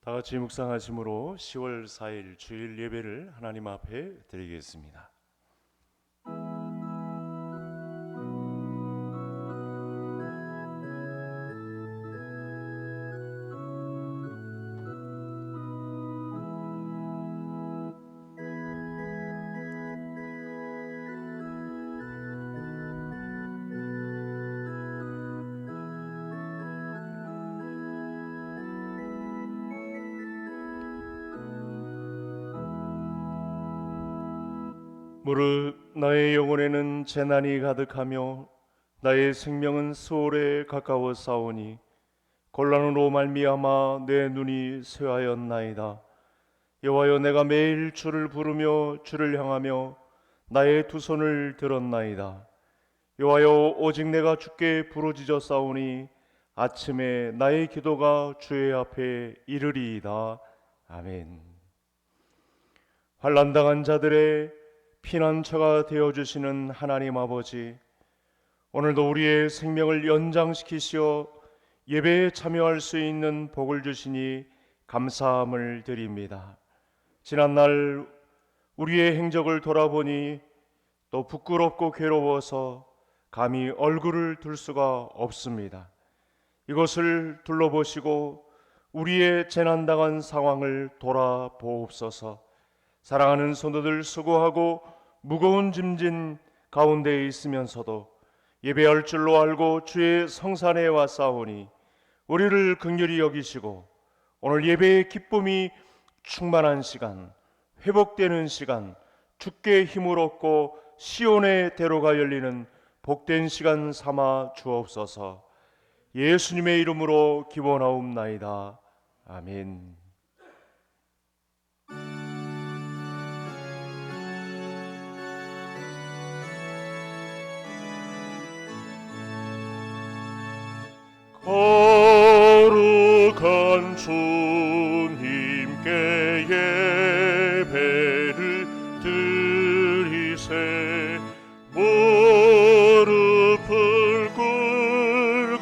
다 같이 묵상하심으로 10월 4일 주일 예배를 하나님 앞에 드리겠습니다. 무릇 나의 영혼에는 재난이 가득하며 나의 생명은 수월에 가까워 싸우니 곤란으로 말미암아 내 눈이 쇠하였나이다. 여호와여, 내가 매일 주를 부르며 주를 향하며 나의 두 손을 들었나이다. 여호와여, 오직 내가 주께 부르짖어 싸우니 아침에 나의 기도가 주의 앞에 이르리이다. 아멘. 환난당한 자들의 피난처가 되어주시는 하나님 아버지, 오늘도 우리의 생명을 연장시키시어 예배에 참여할 수 있는 복을 주시니 감사함을 드립니다. 지난날 우리의 행적을 돌아보니 또 부끄럽고 괴로워서 감히 얼굴을 들 수가 없습니다. 이것을 둘러보시고 우리의 재난당한 상황을 돌아보옵소서. 사랑하는 성도들, 수고하고 무거운 짐진 가운데에 있으면서도 예배할 줄로 알고 주의 성산에 왔사오니 우리를 긍휼히 여기시고 오늘 예배의 기쁨이 충만한 시간, 회복되는 시간, 주께 힘을 얻고 시온의 대로가 열리는 복된 시간 삼아 주옵소서. 예수님의 이름으로 기원하옵나이다. 아멘. 거룩한 주님께 예배를 드리세. 무릎을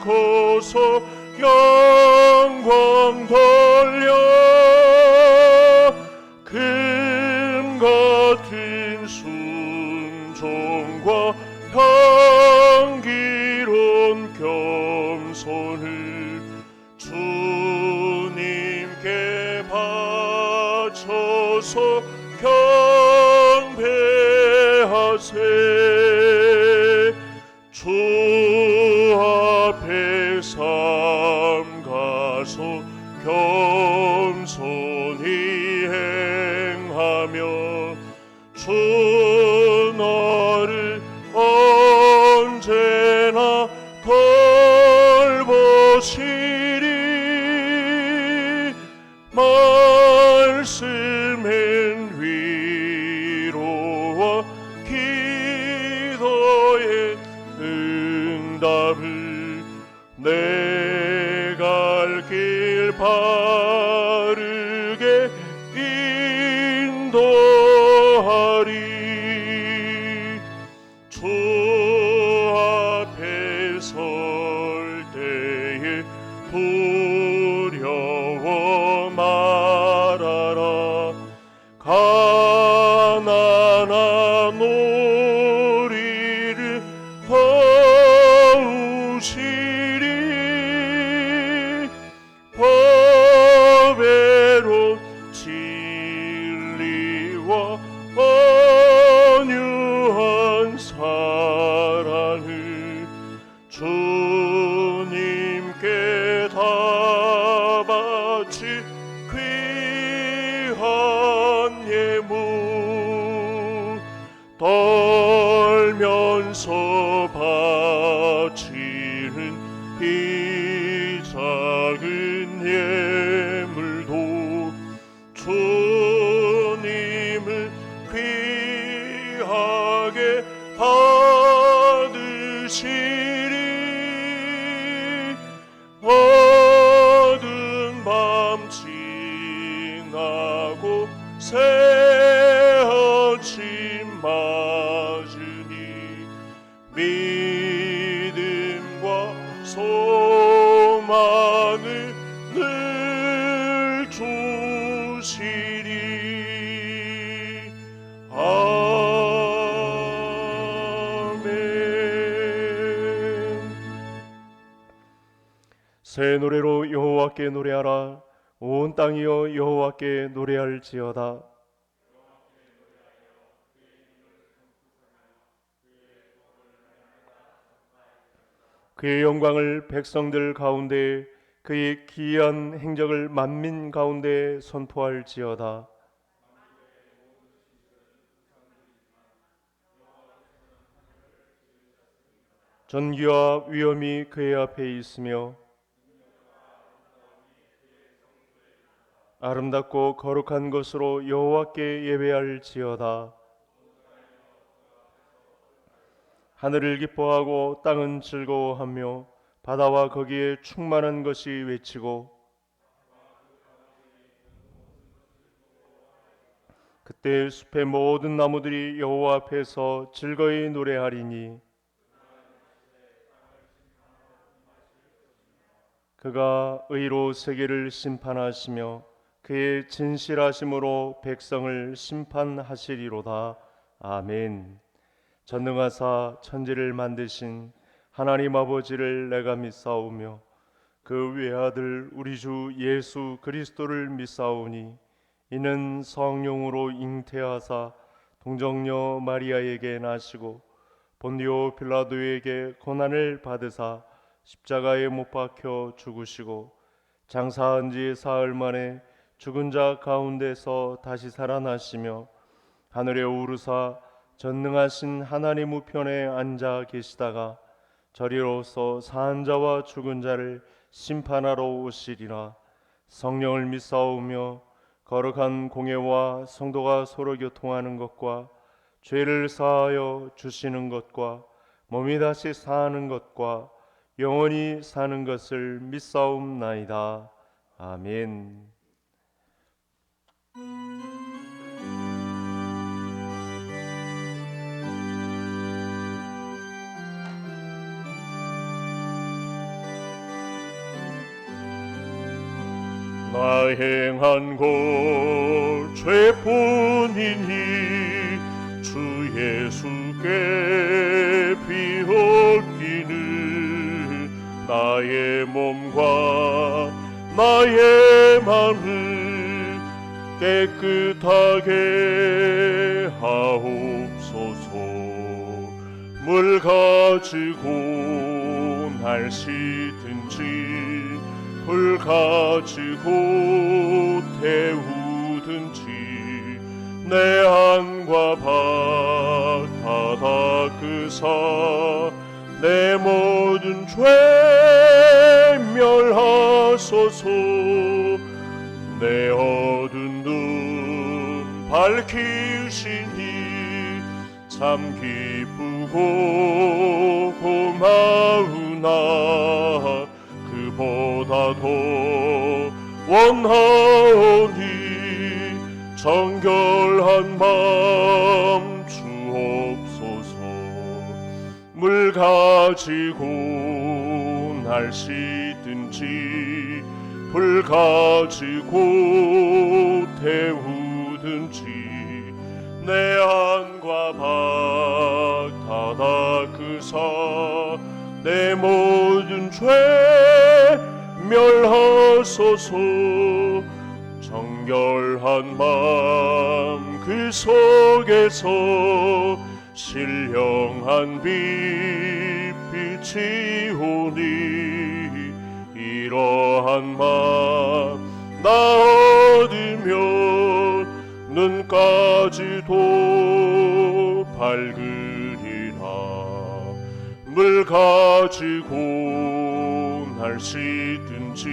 꿇고서 영광 돌려 금 같은 순종과 향기로운 겸손을 주님께 바쳐서 경배하세. 주 앞에 삼가서 겸손히 행하며 주 너를 언제나 돌보시리. 말씀엔 위로와 기도의 응답을 내 갈 길 바르게 인도하리. 주 앞에 설 때에 두려워 말아라. 가난한 우리를 도우시리. 법외로운 진리와 온유한 사랑을 주님께 다 바치 귀한 예물 떨면서 바치는 이 작은 예물도 주님을 귀하게 받으시리. 어두운 밤 지나고 새 아침 맞으니 믿음과 소망을 늘 주 새 노래로 여호와께 노래하라. 온 땅이여 여호와께 노래할지어다. 그의 영광을 백성들 가운데, 그의 기이한 행적을 만민 가운데 선포할지어다. 존귀와 위엄이 그의 앞에 있으며 아름답고 거룩한 것으로 여호와께 예배할지어다. 하늘을 기뻐하고 땅은 즐거워하며 바다와 거기에 충만한 것이 외치고, 그때 숲의 모든 나무들이 여호와 앞에서 즐거이 노래하리니 그가 의로 세계를 심판하시며 그의 진실하심으로 백성을 심판하시리로다. 아멘. 전능하사 천지를 만드신 하나님 아버지를 내가 믿사오며 그 외아들 우리 주 예수 그리스도를 믿사오니 이는 성령으로 잉태하사 동정녀 마리아에게 나시고 본디오 빌라도에게 고난을 받으사 십자가에 못 박혀 죽으시고 장사한 지 사흘 만에 죽은 자 가운데서 다시 살아나시며 하늘에 오르사 전능하신 하나님 우편에 앉아 계시다가 저리로서 사한 자와 죽은 자를 심판하러 오시리라. 성령을 믿사오며 거룩한 공예와 성도가 서로 교통하는 것과 죄를 사하여 주시는 것과 몸이 다시 사는 것과 영원히 사는 것을 믿사옵나이다. 아멘. 나 행한 것 죄뿐이니 주 예수께 비었기는 나의 몸과 나의 마음을 깨끗하게 하옵소서. 물 가지고 날 씻든지 불 가지고 태우든지 내 안과 밭 다 닦으사 내 모든 죄 멸하소서. 내 어두운 눈 밝히시니 참 기쁘고 고마우나 보다 더 원하오니 정결한 마음 주옵소서. 물 가지고 날 씻든지 불 가지고 태우든지 내 안과 밭 다 닦으사 내 모든 죄 멸하소서. 정결한 마음 그 속에서 신령한 빛 빛이 오니 이러한 마음 나 얻으면 눈까지도 밝으리라. 물 가지고 날 씻든지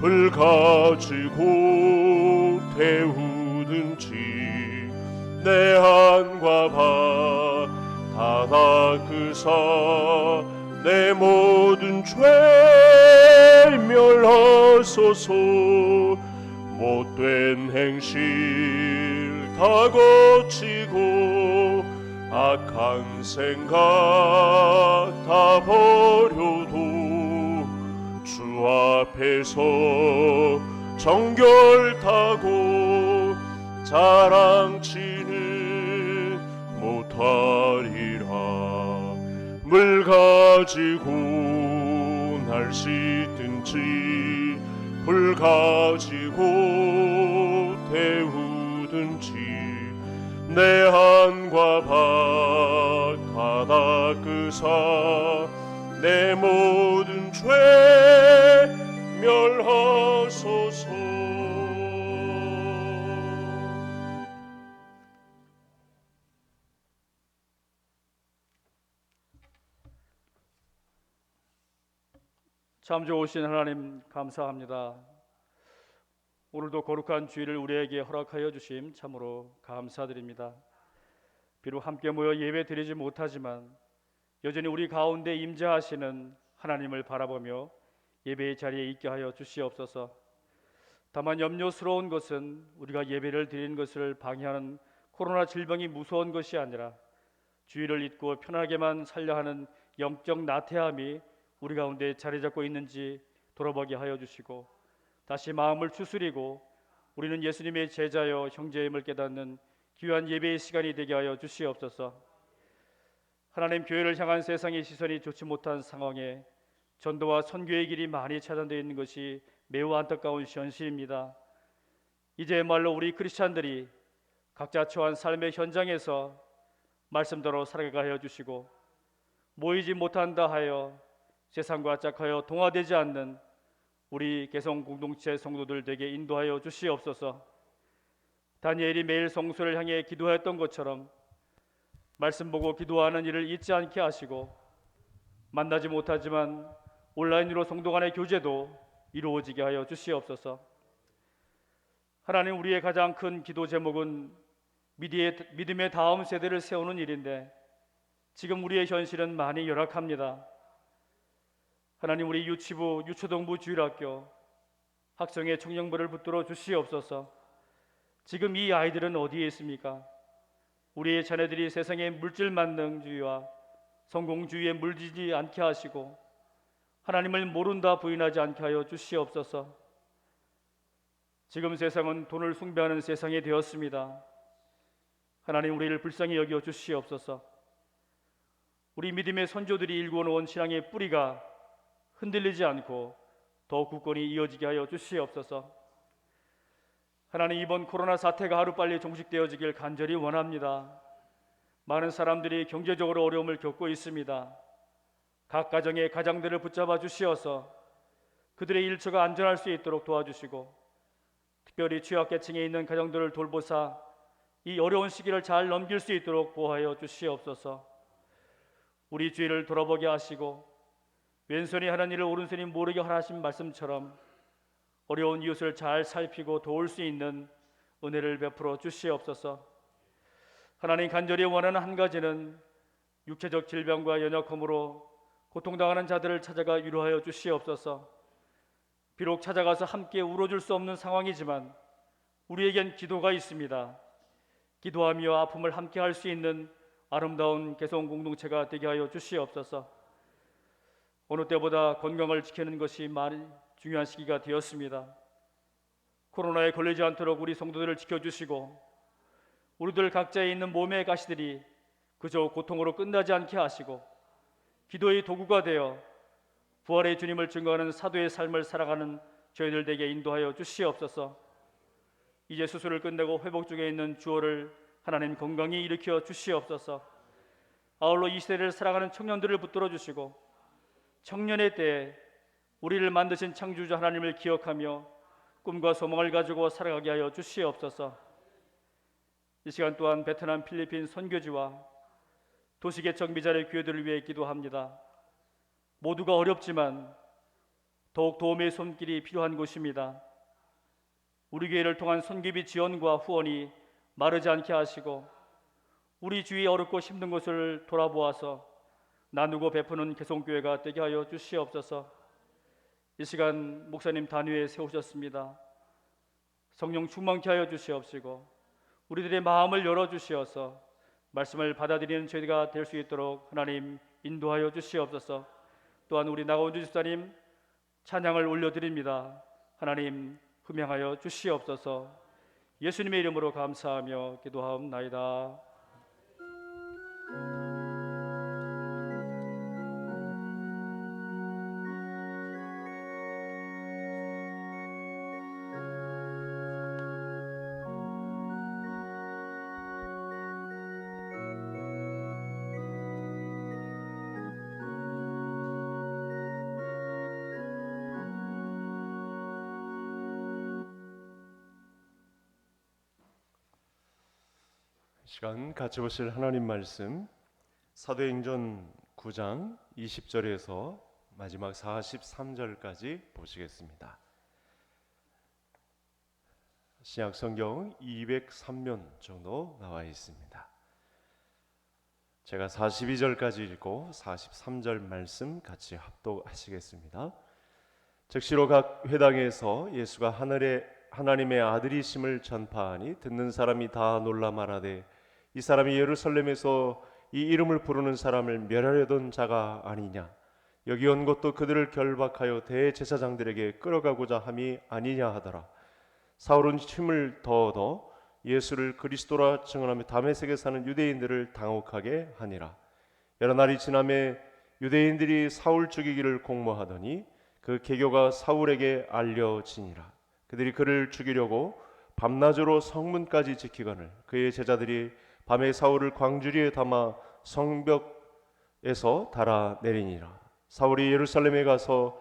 불 가지고 태우든지 내 안과 밭 다 닦으사 내 모든 죄 멸하소서. 못된 행실 다 고치고 악한 생각 다 버려도 주 앞에서 정결타고 자랑치는 못하리라. 물 가지고 날 날씨든지 불 가지고 태우든지 내 안과 밭 바다 그사 내 모든 죄 멸하소서. 참 좋으신 하나님 감사합니다. 오늘도 거룩한 주일을 우리에게 허락하여 주심 참으로 감사드립니다. 비록 함께 모여 예배 드리지 못하지만 여전히 우리 가운데 임재하시는 하나님을 바라보며 예배의 자리에 있게 하여 주시옵소서. 다만 염려스러운 것은 우리가 예배를 드리는 것을 방해하는 코로나 질병이 무서운 것이 아니라 주일을 잊고 편하게만 살려 하는 영적 나태함이 우리 가운데 자리 잡고 있는지 돌아보게 하여 주시고 다시 마음을 추스리고 우리는 예수님의 제자여 형제임을 깨닫는 귀한 예배의 시간이 되게 하여 주시옵소서. 하나님, 교회를 향한 세상의 시선이 좋지 못한 상황에 전도와 선교의 길이 많이 차단되어 있는 것이 매우 안타까운 현실입니다. 이제야말로 우리 크리스찬들이 각자 처한 삶의 현장에서 말씀대로 살아가게 하여 주시고 모이지 못한다 하여 세상과 짝하여 동화되지 않는 우리 개성 공동체 성도들 되게 인도하여 주시옵소서. 다니엘이 매일 성소를 향해 기도했던 것처럼 말씀 보고 기도하는 일을 잊지 않게 하시고 만나지 못하지만 온라인으로 성도 간의 교제도 이루어지게 하여 주시옵소서. 하나님, 우리의 가장 큰 기도 제목은 믿음의 다음 세대를 세우는 일인데 지금 우리의 현실은 많이 열악합니다. 하나님, 우리 유치부, 유초동부 주일학교 학생의 청년부를 붙들어 주시옵소서. 지금 이 아이들은 어디에 있습니까? 우리의 자녀들이 세상의 물질 만능주의와 성공주의에 물들지 않게 하시고 하나님을 모른다 부인하지 않게 하여 주시옵소서. 지금 세상은 돈을 숭배하는 세상이 되었습니다. 하나님, 우리를 불쌍히 여겨 주시옵소서. 우리 믿음의 선조들이 일궈놓은 신앙의 뿌리가 흔들리지 않고 더 굳건히 이어지게 하여 주시옵소서. 하나님, 이번 코로나 사태가 하루빨리 종식되어지길 간절히 원합니다. 많은 사람들이 경제적으로 어려움을 겪고 있습니다. 각 가정의 가장들을 붙잡아 주시어서 그들의 일처가 안전할 수 있도록 도와주시고 특별히 취약계층에 있는 가정들을 돌보사 이 어려운 시기를 잘 넘길 수 있도록 보호하여 주시옵소서. 우리 주위를 돌아보게 하시고 왼손이 하는 일을 오른손이 모르게 하신 말씀처럼 어려운 이웃을 잘 살피고 도울 수 있는 은혜를 베풀어 주시옵소서. 하나님, 간절히 원하는 한 가지는 육체적 질병과 연약함으로 고통당하는 자들을 찾아가 위로하여 주시옵소서. 비록 찾아가서 함께 울어줄 수 없는 상황이지만 우리에겐 기도가 있습니다. 기도하며 아픔을 함께 할 수 있는 아름다운 개성 공동체가 되게 하여 주시옵소서. 어느 때보다 건강을 지키는 것이 많이 중요한 시기가 되었습니다. 코로나에 걸리지 않도록 우리 성도들을 지켜주시고 우리들 각자에 있는 몸의 가시들이 그저 고통으로 끝나지 않게 하시고 기도의 도구가 되어 부활의 주님을 증거하는 사도의 삶을 살아가는 저희들 되게 인도하여 주시옵소서. 이제 수술을 끝내고 회복 중에 있는 주어를 하나님 건강히 일으켜 주시옵소서. 아울러 이 시대를 살아가는 청년들을 붙들어 주시고 청년의 때에 우리를 만드신 창조주 하나님을 기억하며 꿈과 소망을 가지고 살아가게 하여 주시옵소서. 이 시간 또한 베트남, 필리핀 선교지와 도시개척 미자의 교회들을 위해 기도합니다. 모두가 어렵지만 더욱 도움의 손길이 필요한 곳입니다. 우리 교회를 통한 선교비 지원과 후원이 마르지 않게 하시고 우리 주위에 어렵고 힘든 것을 돌아보아서 나누고 베푸는 개성교회가 되게 하여 주시옵소서. 이 시간 목사님 단위에 세우셨습니다. 성령 충만케 하여 주시옵시고 우리들의 마음을 열어주시어서 말씀을 받아들이는 저희가 될 수 있도록 하나님 인도하여 주시옵소서. 또한 우리 나가운주 집사님 찬양을 올려드립니다. 하나님 흠양하여 주시옵소서. 예수님의 이름으로 감사하며 기도하옵나이다. 시간 같이 보실 하나님 말씀 사도행전 9장 20절에서 마지막 43절까지 보시겠습니다. 신약 성경 203면 정도 나와 있습니다. 제가 42절까지 읽고 43절 말씀 같이 합독하시겠습니다. 즉시로 각 회당에서 예수가 하나님의 아들이심을 전파하니 듣는 사람이 다 놀라 말하되 이 사람이 예루살렘에서 이 이름을 부르는 사람을 멸하려던 자가 아니냐, 여기 온 것도 그들을 결박하여 대제사장들에게 끌어가고자 함이 아니냐 하더라. 사울은 힘을 더 얻어 예수를 그리스도라 증언하며 다메섹에 사는 유대인들을 당혹하게 하니라. 여러 날이 지나매 유대인들이 사울 죽이기를 공모하더니 그 계교가 사울에게 알려지니라. 그들이 그를 죽이려고 밤낮으로 성문까지 지키거늘 그의 제자들이 밤에 사울을 광주리에 담아 성벽에서 달아내리니라. 사울이 예루살렘에 가서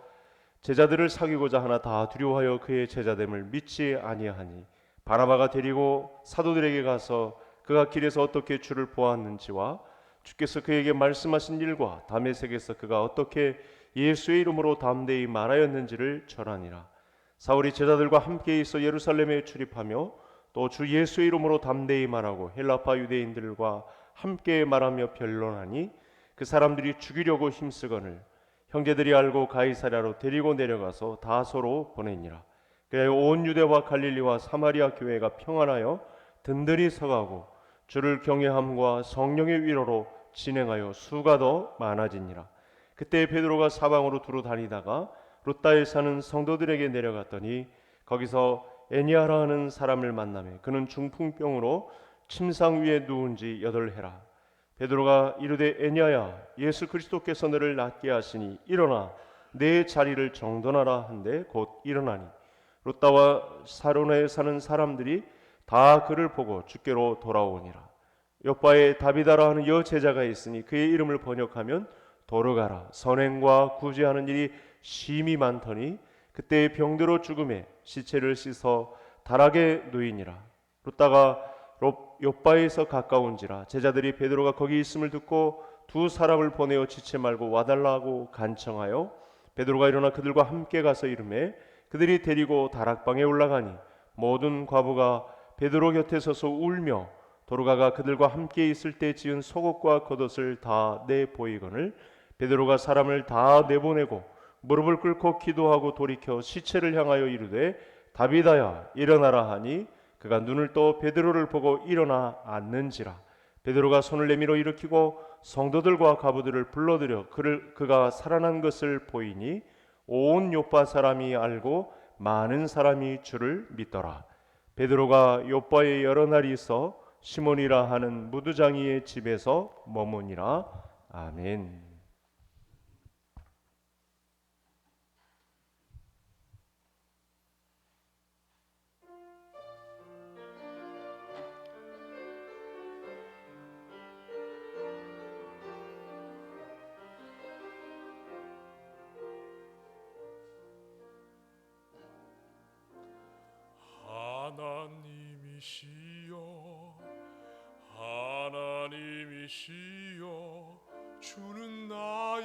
제자들을 사귀고자 하나 다 두려워하여 그의 제자됨을 믿지 아니하니 바나바가 데리고 사도들에게 가서 그가 길에서 어떻게 주를 보았는지와 주께서 그에게 말씀하신 일과 다메섹에서 그가 어떻게 예수의 이름으로 담대히 말하였는지를 전하니라. 사울이 제자들과 함께 있어 예루살렘에 출입하며 또 주 예수의 이름으로 담대히 말하고 헬라파 유대인들과 함께 말하며 변론하니 그 사람들이 죽이려고 힘쓰거늘 형제들이 알고 가이사랴로 데리고 내려가서 다소로 보내니라. 그리하여 온 유대와 갈릴리와 사마리아 교회가 평안하여 든든히 서가고 주를 경외함과 성령의 위로로 진행하여 수가 더 많아지니라. 그때 베드로가 사방으로 두루 다니다가 룻다에 사는 성도들에게 내려갔더니 거기서 애니아라 하는 사람을 만나매 그는 중풍병으로 침상 위에 누운 지 8해라. 베드로가 이르되 애니아야, 예수 그리스도께서 너를 낫게 하시니 일어나 내 자리를 정돈하라 한데 곧 일어나니 룻다와 사로나에 사는 사람들이 다 그를 보고 주께로 돌아오니라. 요바에 다비다라 하는 여제자가 있으니 그의 이름을 번역하면 도르가라. 선행과 구제하는 일이 심히 많더니 그때 병들어 죽음에 시체를 씻어 다락에 누이니라. 룻다가 요바에서 가까운지라 제자들이 베드로가 거기 있음을 듣고 두 사람을 보내어 지체 말고 와달라고 간청하여 베드로가 일어나 그들과 함께 가서 이르매 그들이 데리고 다락방에 올라가니 모든 과부가 베드로 곁에 서서 울며 도르가가 그들과 함께 있을 때 지은 속옷과 겉옷을 다 내보이거늘 베드로가 사람을 다 내보내고 무릎을 꿇고 기도하고 돌이켜 시체를 향하여 이르되 다비다야 일어나라 하니 그가 눈을 떠 베드로를 보고 일어나 앉는지라. 베드로가 손을 내밀어 일으키고 성도들과 가부들을 불러들여 그가 살아난 것을 보이니 온 요파 사람이 알고 많은 사람이 주를 믿더라. 베드로가 요파에 여러 날이 있어 시몬이라 하는 무두장이의 집에서 머무니라. 아멘. 하나님이시여 주는 나의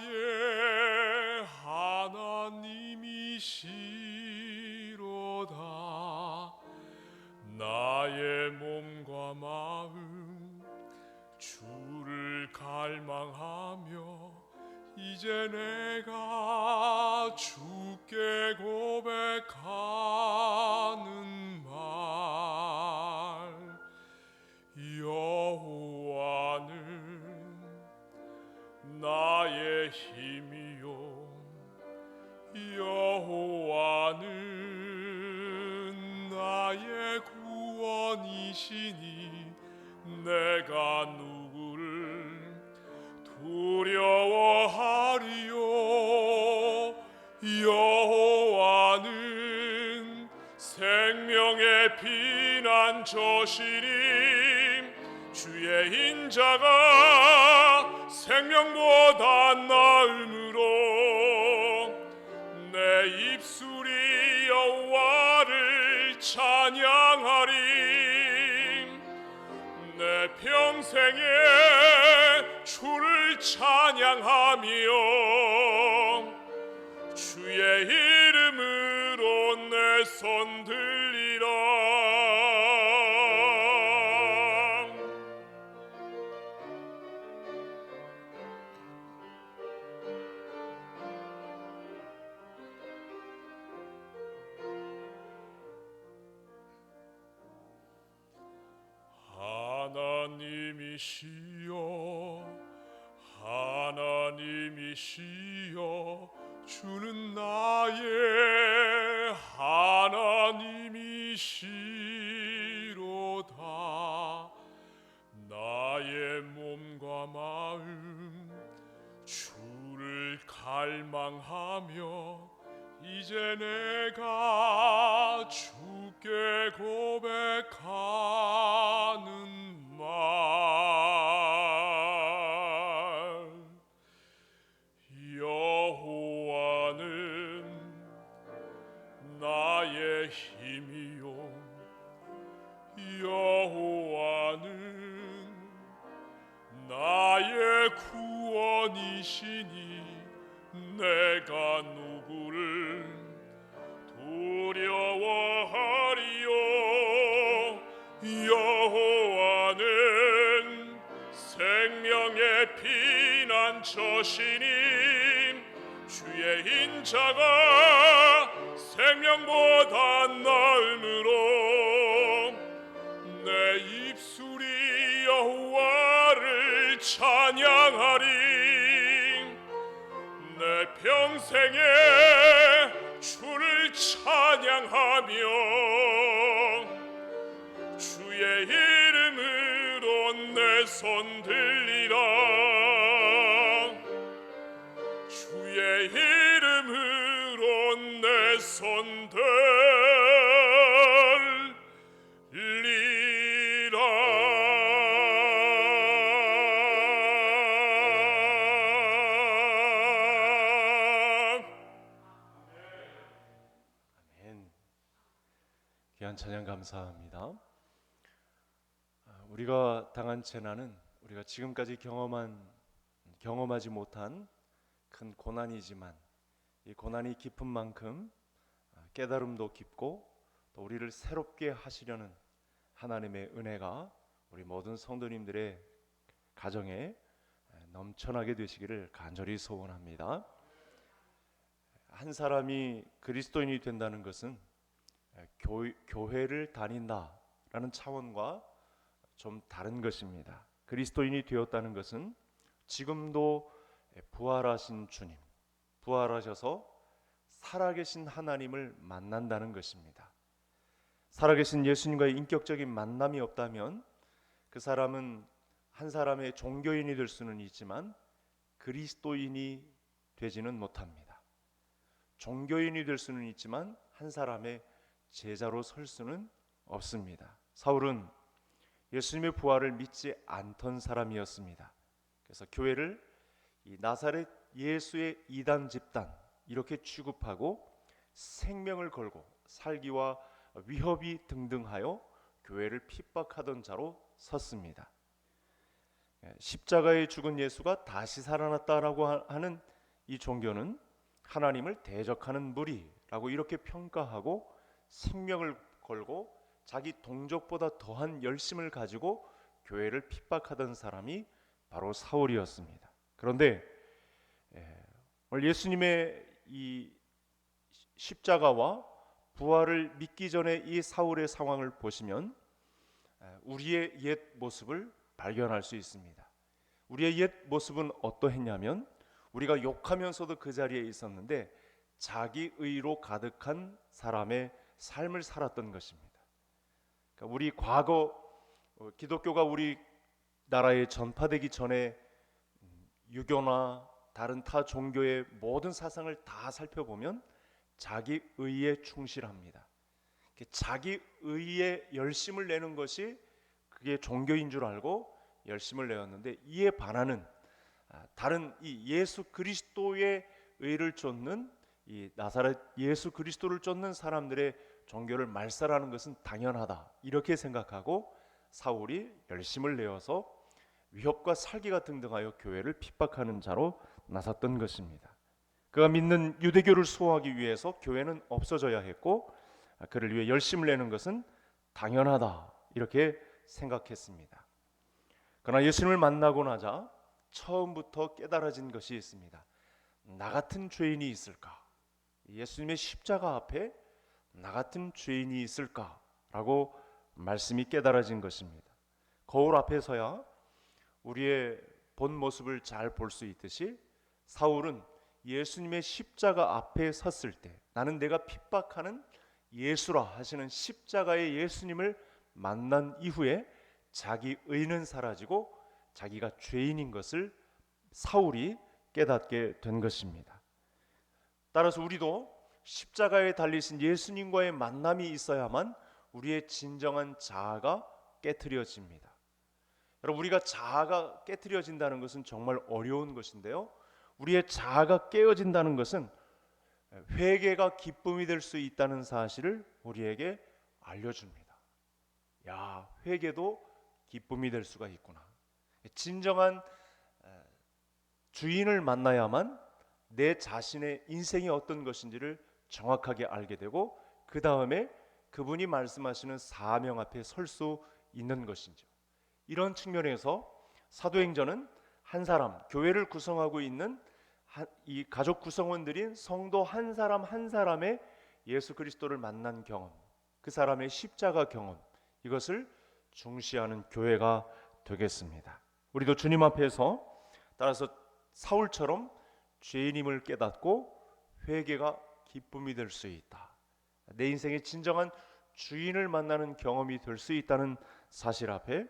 하나님이시로다. 나의 몸과 마음 주를 갈망하며 이제 내가 주께 고백하는 말, 여호와는 나의 힘이요 여호와는 나의 구원이시니 내가 누구를 두려워하리요. 여호와는 생명의 피난처시니 주의 인자가 생명보다 나음으로 내 입술이 여호와를 찬양하리. 내 평생에 주를 찬양하며 주의 이름으로 내 손 들리라. 하나님이시여 하나님이시여 주는 나의 하나님이시로다. 나의 몸과 마음 주를 갈망하며 이제 내가 주께 고백하는 말. 여호와는 나의 힘이요 여호와는 나의 구원이시니 내가 누구를 두려워하리요. 여호와는 생명의 피난처시니 주의 인자가 생명보다 나음으로 내 입술이 여호와를 찬양하리. 내 평생에 주를 찬양하며 주의 이름으로 내 손 들리라. 주의 이름으로 내 손 들리라. 아멘. 귀한 찬양 감사합니다. 우리가 당한 재난은 우리가 지금까지 경험하지 못한 큰 고난이지만 이 고난이 깊은 만큼 깨달음도 깊고 또 우리를 새롭게 하시려는 하나님의 은혜가 우리 모든 성도님들의 가정에 넘쳐나게 되시기를 간절히 소원합니다. 한 사람이 그리스도인이 된다는 것은 교회를 다닌다라는 차원과 좀 다른 것입니다. 그리스도인이 되었다는 것은 지금도 부활하신 주님, 부활하셔서 살아계신 하나님을 만난다는 것입니다. 살아계신 예수님과의 인격적인 만남이 없다면 그 사람은 한 사람의 종교인이 될 수는 있지만 그리스도인이 되지는 못합니다. 종교인이 될 수는 있지만 한 사람의 제자로 설 수는 없습니다. 사울은 예수님의 부활을 믿지 않던 사람이었습니다. 그래서 교회를 이 나사렛 예수의 이단 집단 이렇게 취급하고 생명을 걸고 살기와 위협이 등등하여 교회를 핍박하던 자로 섰습니다. 십자가에 죽은 예수가 다시 살아났다라고 하는 이 종교는 하나님을 대적하는 무리라고 이렇게 평가하고 생명을 걸고 자기 동족보다 더한 열심을 가지고 교회를 핍박하던 사람이 바로 사울이었습니다. 그런데 오늘 예수님의 이 십자가와 부활을 믿기 전에 이 사울의 상황을 보시면 우리의 옛 모습을 발견할 수 있습니다. 우리의 옛 모습은 어떠했냐면 우리가 욕하면서도 그 자리에 있었는데 자기 의로 가득한 사람의 삶을 살았던 것입니다. 그러니까 우리 과거 기독교가 우리 나라에 전파되기 전에 유교나 다른 타 종교의 모든 사상을 다 살펴보면 자기 의에 충실합니다. 자기 의에 열심을 내는 것이 그게 종교인 줄 알고 열심을 내었는데 이에 반하는 다른 이 예수 그리스도의 의를 쫓는 이 나사렛 예수 그리스도를 쫓는 사람들의 종교를 말살하는 것은 당연하다 이렇게 생각하고 사울이 열심을 내어서 위협과 살기가 등등하여 교회를 핍박하는 자로 나섰던 것입니다. 그가 믿는 유대교를 수호하기 위해서 교회는 없어져야 했고 그를 위해 열심을 내는 것은 당연하다 이렇게 생각했습니다. 그러나 예수님을 만나고 나자 처음부터 깨달아진 것이 있습니다. 나 같은 죄인이 있을까? 예수님의 십자가 앞에 나 같은 죄인이 있을까라고 말씀이 깨달아진 것입니다. 거울 앞에서야 우리의 본 모습을 잘 볼 수 있듯이 사울은 예수님의 십자가 앞에 섰을 때 나는 내가 핍박하는 예수라 하시는 십자가의 예수님을 만난 이후에 자기 의는 사라지고 자기가 죄인인 것을 사울이 깨닫게 된 것입니다. 따라서 우리도 십자가에 달리신 예수님과의 만남이 있어야만 우리의 진정한 자아가 깨트려집니다. 여러분, 우리가 자아가 깨트려진다는 것은 정말 어려운 것인데요, 우리의 자아가 깨어진다는 것은 회개가 기쁨이 될 수 있다는 사실을 우리에게 알려줍니다. 야, 회개도 기쁨이 될 수가 있구나. 진정한 주인을 만나야만 내 자신의 인생이 어떤 것인지를 정확하게 알게 되고 그 다음에 그분이 말씀하시는 사명 앞에 설 수 있는 것이죠. 이런 측면에서 사도행전은 한 사람, 교회를 구성하고 있는 이 가족 구성원들인 성도 한 사람 한 사람의 예수 그리스도를 만난 경험, 그 사람의 십자가 경험, 이것을 중시하는 교회가 되겠습니다. 우리도 주님 앞에서 따라서 사울처럼 죄인임을 깨닫고 회개가 기쁨이 될 수 있다, 내 인생의 진정한 주인을 만나는 경험이 될 수 있다는 사실 앞에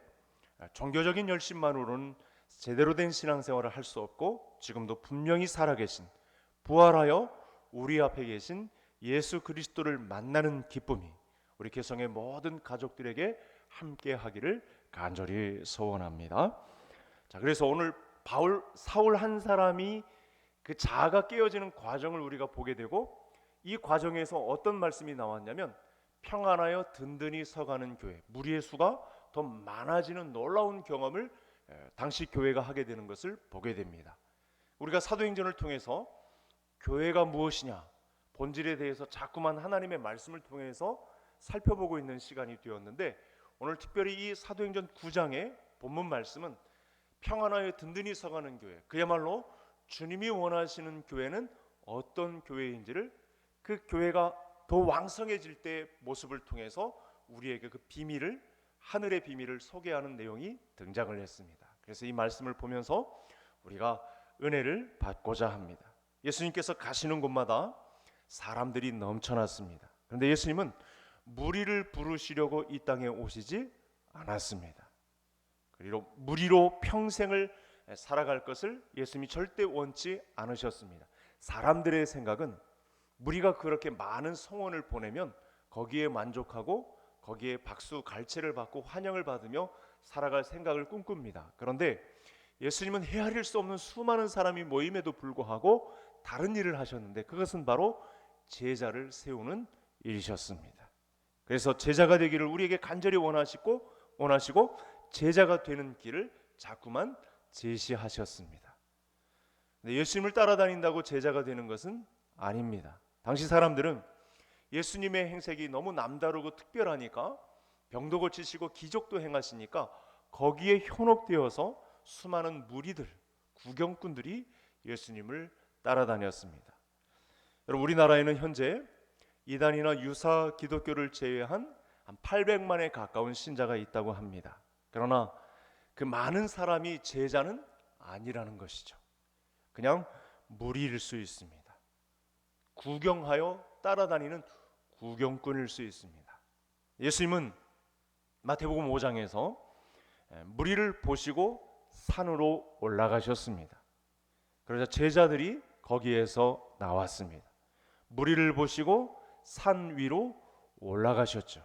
종교적인 열심만으로는 제대로 된 신앙생활을 할 수 없고 지금도 분명히 살아계신, 부활하여 우리 앞에 계신 예수 그리스도를 만나는 기쁨이 우리 개성의 모든 가족들에게 함께 하기를 간절히 소원합니다. 자, 그래서 오늘 사울 한 사람이 그 자아가 깨어지는 과정을 우리가 보게 되고, 이 과정에서 어떤 말씀이 나왔냐면 평안하여 든든히 서가는 교회, 무리의 수가 더 많아지는 놀라운 경험을 당시 교회가 하게 되는 것을 보게 됩니다. 우리가 사도행전을 통해서 교회가 무엇이냐, 본질에 대해서 자꾸만 하나님의 말씀을 통해서 살펴보고 있는 시간이 되었는데, 오늘 특별히 이 사도행전 9장의 본문 말씀은 평안하여 든든히 서가는 교회, 그야말로 주님이 원하시는 교회는 어떤 교회인지를, 그 교회가 더 왕성해질 때 모습을 통해서 우리에게 그 비밀을, 하늘의 비밀을 소개하는 내용이 등장을 했습니다. 그래서 이 말씀을 보면서 우리가 은혜를 받고자 합니다. 예수님께서 가시는 곳마다 사람들이 넘쳐났습니다. 그런데 예수님은 무리를 부르시려고 이 땅에 오시지 않았습니다. 그리고 무리로 평생을 살아갈 것을 예수님이 절대 원치 않으셨습니다. 사람들의 생각은 무리가 그렇게 많은 성원을 보내면 거기에 만족하고 거기에 박수 갈채를 받고 환영을 받으며 살아갈 생각을 꿈꿉니다. 그런데 예수님은 헤아릴 수 없는 수많은 사람이 모임에도 불구하고 다른 일을 하셨는데, 그것은 바로 제자를 세우는 일이셨습니다. 그래서 제자가 되기를 우리에게 간절히 원하시고 제자가 되는 길을 자꾸만 제시하셨습니다. 근데 예수님을 따라다닌다고 제자가 되는 것은 아닙니다. 당시 사람들은 예수님의 행색이 너무 남다르고 특별하니까, 병도 고치시고 기적도 행하시니까 거기에 현혹되어서 수많은 무리들, 구경꾼들이 예수님을 따라다녔습니다. 여러분, 우리나라에는 현재 이단이나 유사 기독교를 제외한 한 800만에 가까운 신자가 있다고 합니다. 그러나 그 많은 사람이 제자는 아니라는 것이죠. 그냥 무리일 수 있습니다. 구경하여 따라다니는 구경꾼일 수 있습니다. 예수님은 마태복음 5장에서 무리를 보시고 산으로 올라가셨습니다. 그러자 제자들이 거기에서 나왔습니다. 무리를 보시고 산 위로 올라가셨죠.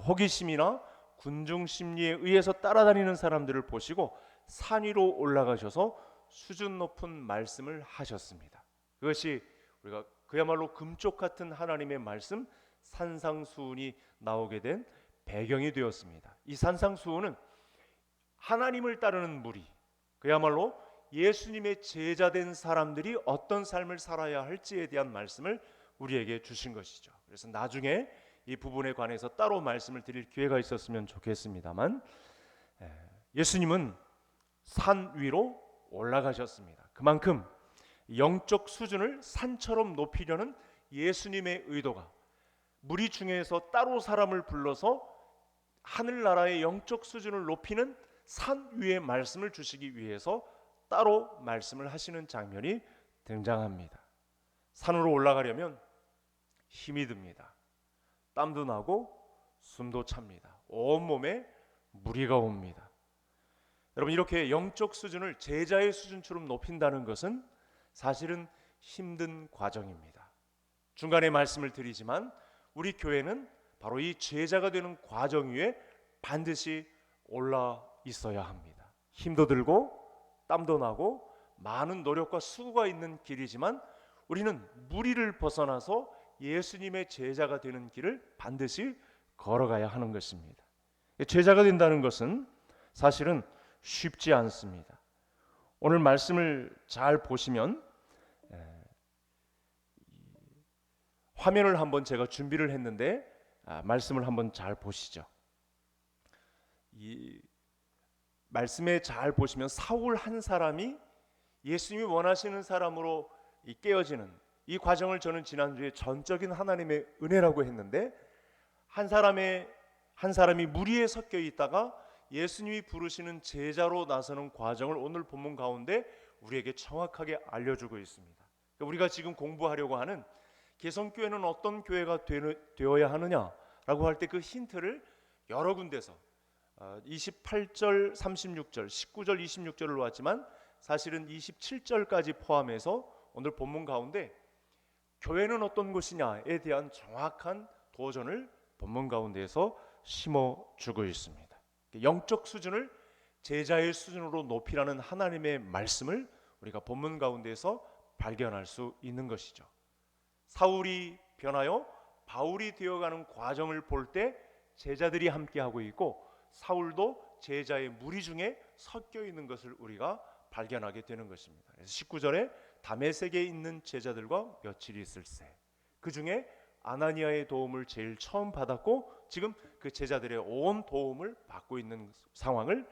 호기심이나 군중 심리에 의해서 따라다니는 사람들을 보시고 산 위로 올라가셔서 수준 높은 말씀을 하셨습니다. 그것이 우리가 그야말로 금쪽 같은 하나님의 말씀, 산상수훈이 나오게 된 배경이 되었습니다. 이 산상수훈은 하나님을 따르는 무리, 그야말로 예수님의 제자된 사람들이 어떤 삶을 살아야 할지에 대한 말씀을 우리에게 주신 것이죠. 그래서 나중에 이 부분에 관해서 따로 말씀을 드릴 기회가 있었으면 좋겠습니다만, 예수님은 산 위로 올라가셨습니다. 그만큼 영적 수준을 산처럼 높이려는 예수님의 의도가 무리 중에서 따로 사람을 불러서 하늘나라의 영적 수준을 높이는 산 위에 말씀을 주시기 위해서 따로 말씀을 하시는 장면이 등장합니다. 산으로 올라가려면 힘이 듭니다. 땀도 나고 숨도 찹니다. 온몸에 무리가 옵니다. 여러분, 이렇게 영적 수준을 제자의 수준처럼 높인다는 것은 사실은 힘든 과정입니다. 중간에 말씀을 드리지만 우리 교회는 바로 이 제자가 되는 과정 위에 반드시 올라 있어야 합니다. 힘도 들고 땀도 나고 많은 노력과 수고가 있는 길이지만 우리는 무리를 벗어나서 예수님의 제자가 되는 길을 반드시 걸어가야 하는 것입니다. 제자가 된다는 것은 사실은 쉽지 않습니다. 오늘 말씀을 잘 보시면 화면을 한번 제가 준비를 했는데 말씀을 한번 잘 보시죠. 이 말씀에 잘 보시면 사울 한 사람이 예수님이 원하시는 사람으로 깨어지는 이 과정을 저는 지난주에 전적인 하나님의 은혜라고 했는데, 한 사람이 무리에 섞여 있다가 예수님이 부르시는 제자로 나서는 과정을 오늘 본문 가운데 우리에게 정확하게 알려주고 있습니다. 우리가 지금 공부하려고 하는 개성교회는 어떤 교회가 되어야 하느냐라고 할 때 그 힌트를 여러 군데서 28절, 36절, 19절, 26절을 놓았지만 사실은 27절까지 포함해서 오늘 본문 가운데 교회는 어떤 곳이냐에 대한 정확한 도전을 본문 가운데에서 심어주고 있습니다. 영적 수준을 제자의 수준으로 높이라는 하나님의 말씀을 우리가 본문 가운데에서 발견할 수 있는 것이죠. 사울이 변하여 바울이 되어가는 과정을 볼 때 제자들이 함께하고 있고 사울도 제자의 무리 중에 섞여 있는 것을 우리가 발견하게 되는 것입니다. 그래서 19절에 다메섹에 있는 제자들과 며칠 있을새, 그 중에 아나니아의 도움을 제일 처음 받았고 지금 그 제자들의 온 도움을 받고 있는 상황을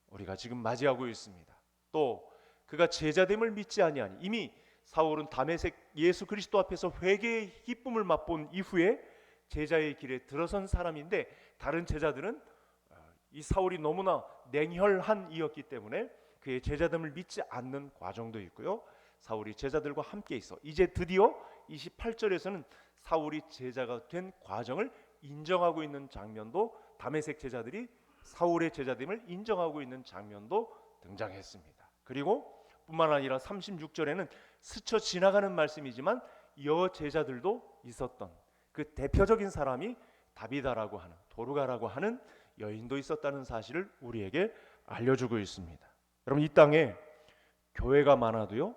우리가 지금 맞이하고 있습니다. 또 그가 제자됨을 믿지 아니하니, 이미 사울은 다메섹 예수 그리스도 앞에서 회개의 기쁨을 맛본 이후에 제자의 길에 들어선 사람인데, 다른 제자들은 이 사울이 너무나 냉혈한 이였기 때문에 그의 제자됨을 믿지 않는 과정도 있고요. 사울이 제자들과 함께 있어 이제 드디어 28절에서는 사울이 제자가 된 과정을 인정하고 있는 장면도, 다메섹 제자들이 사울의 제자됨을 인정하고 있는 장면도 등장했습니다. 그리고 뿐만 아니라 36절에는 스쳐 지나가는 말씀이지만 여제자들도 있었던 그 대표적인 사람이 다비다라고 하는, 도르가라고 하는 여인도 있었다는 사실을 우리에게 알려주고 있습니다. 여러분, 이 땅에 교회가 많아도요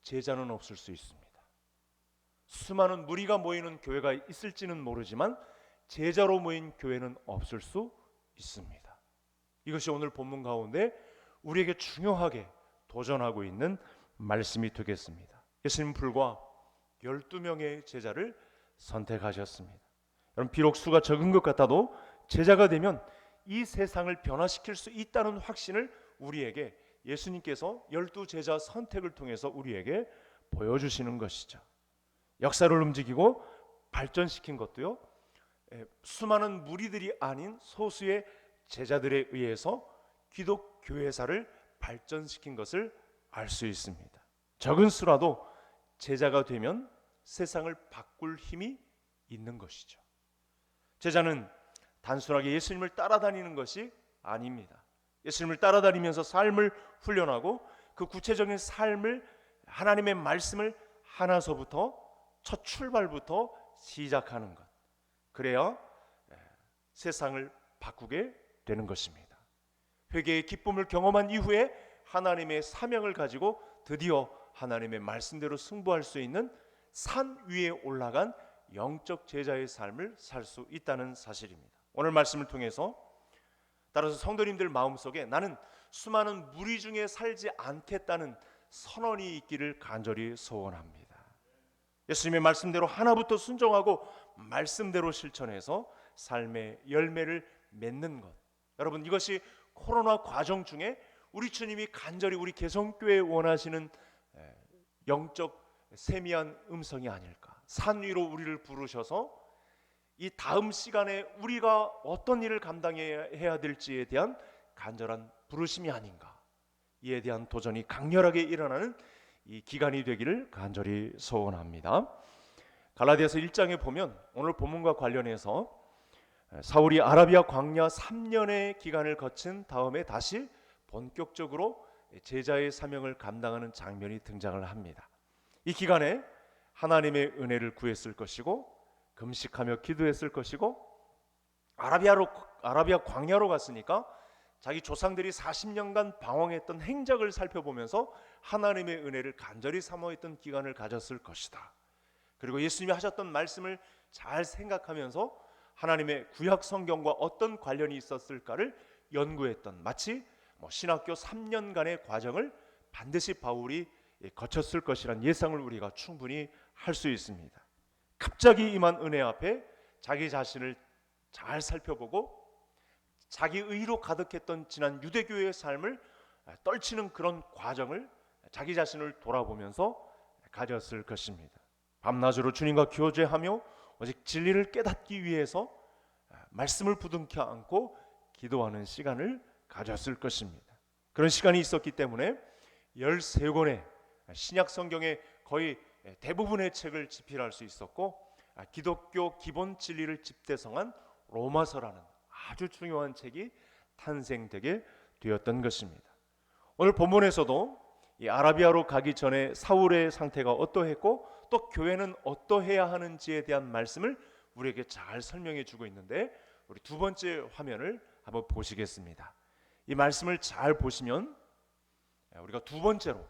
제자는 없을 수 있습니다. 수많은 무리가 모이는 교회가 있을지는 모르지만 제자로 모인 교회는 없을 수 있습니다. 이것이 오늘 본문 가운데 우리에게 중요하게 도전하고 있는 말씀이 되겠습니다. 예수님 불과 12명의 제자를 선택하셨습니다. 여러분, 비록 수가 적은 것 같아도 제자가 되면 이 세상을 변화시킬 수 있다는 확신을 우리에게 예수님께서 12제자 선택을 통해서 우리에게 보여주시는 것이죠. 역사를 움직이고 발전시킨 것도요, 수많은 무리들이 아닌 소수의 제자들에 의해서 기독교회사를 발전시킨 것을 알 수 있습니다. 적은 수라도 제자가 되면 세상을 바꿀 힘이 있는 것이죠. 제자는 단순하게 예수님을 따라다니는 것이 아닙니다. 예수님을 따라다니면서 삶을 훈련하고 그 구체적인 삶을, 하나님의 말씀을 하나서부터 첫 출발부터 시작하는 것, 그래야 세상을 바꾸게 되는 것입니다. 회개의 기쁨을 경험한 이후에 하나님의 사명을 가지고 드디어 하나님의 말씀대로 승부할 수 있는 산 위에 올라간 영적 제자의 삶을 살 수 있다는 사실입니다. 오늘 말씀을 통해서 따라서 성도님들 마음속에 나는 수많은 무리 중에 살지 않겠다는 선언이 있기를 간절히 소원합니다. 예수님의 말씀대로 하나부터 순종하고 말씀대로 실천해서 삶의 열매를 맺는 것, 여러분 이것이 코로나 과정 중에 우리 주님이 간절히 우리 개성교회에 원하시는 영적 세미한 음성이 아닐까. 산 위로 우리를 부르셔서 이 다음 시간에 우리가 어떤 일을 감당해야 될지에 대한 간절한 부르심이 아닌가. 이에 대한 도전이 강렬하게 일어나는 이 기간이 되기를 간절히 소원합니다. 갈라디아서 1장에 보면 오늘 본문과 관련해서 사울이 아라비아 광야 3년의 기간을 거친 다음에 다시 본격적으로 제자의 사명을 감당하는 장면이 등장을 합니다. 이 기간에 하나님의 은혜를 구했을 것이고 금식하며 기도했을 것이고 아라비아 광야로 갔으니까 자기 조상들이 40년간 방황했던 행적을 살펴보면서 하나님의 은혜를 간절히 사모했던 기간을 가졌을 것이다. 그리고 예수님이 하셨던 말씀을 잘 생각하면서 하나님의 구약 성경과 어떤 관련이 있었을까를 연구했던, 마치 신학교 3년간의 과정을 반드시 바울이 거쳤을 것이란 예상을 우리가 충분히 할 수 있습니다. 갑자기 임한 은혜 앞에 자기 자신을 잘 살펴보고 자기 의로 가득했던 지난 유대교회의 삶을 떨치는 그런 과정을 자기 자신을 돌아보면서 가졌을 것입니다. 밤낮으로 주님과 교제하며 오직 진리를 깨닫기 위해서 말씀을 부둥켜 안고 기도하는 시간을 가졌을 것입니다. 그런 시간이 있었기 때문에 13권의 신약 성경의 거의 대부분의 책을 집필할 수 있었고 기독교 기본 진리를 집대성한 로마서라는 아주 중요한 책이 탄생되게 되었던 것입니다. 오늘 본문에서도 이 아라비아로 가기 전에 사울의 상태가 어떠했고 또 교회는 어떠해야 하는지에 대한 말씀을 우리에게 잘 설명해 주고 있는데, 우리 두 번째 화면을 한번 보시겠습니다. 이 말씀을 잘 보시면 우리가 두 번째로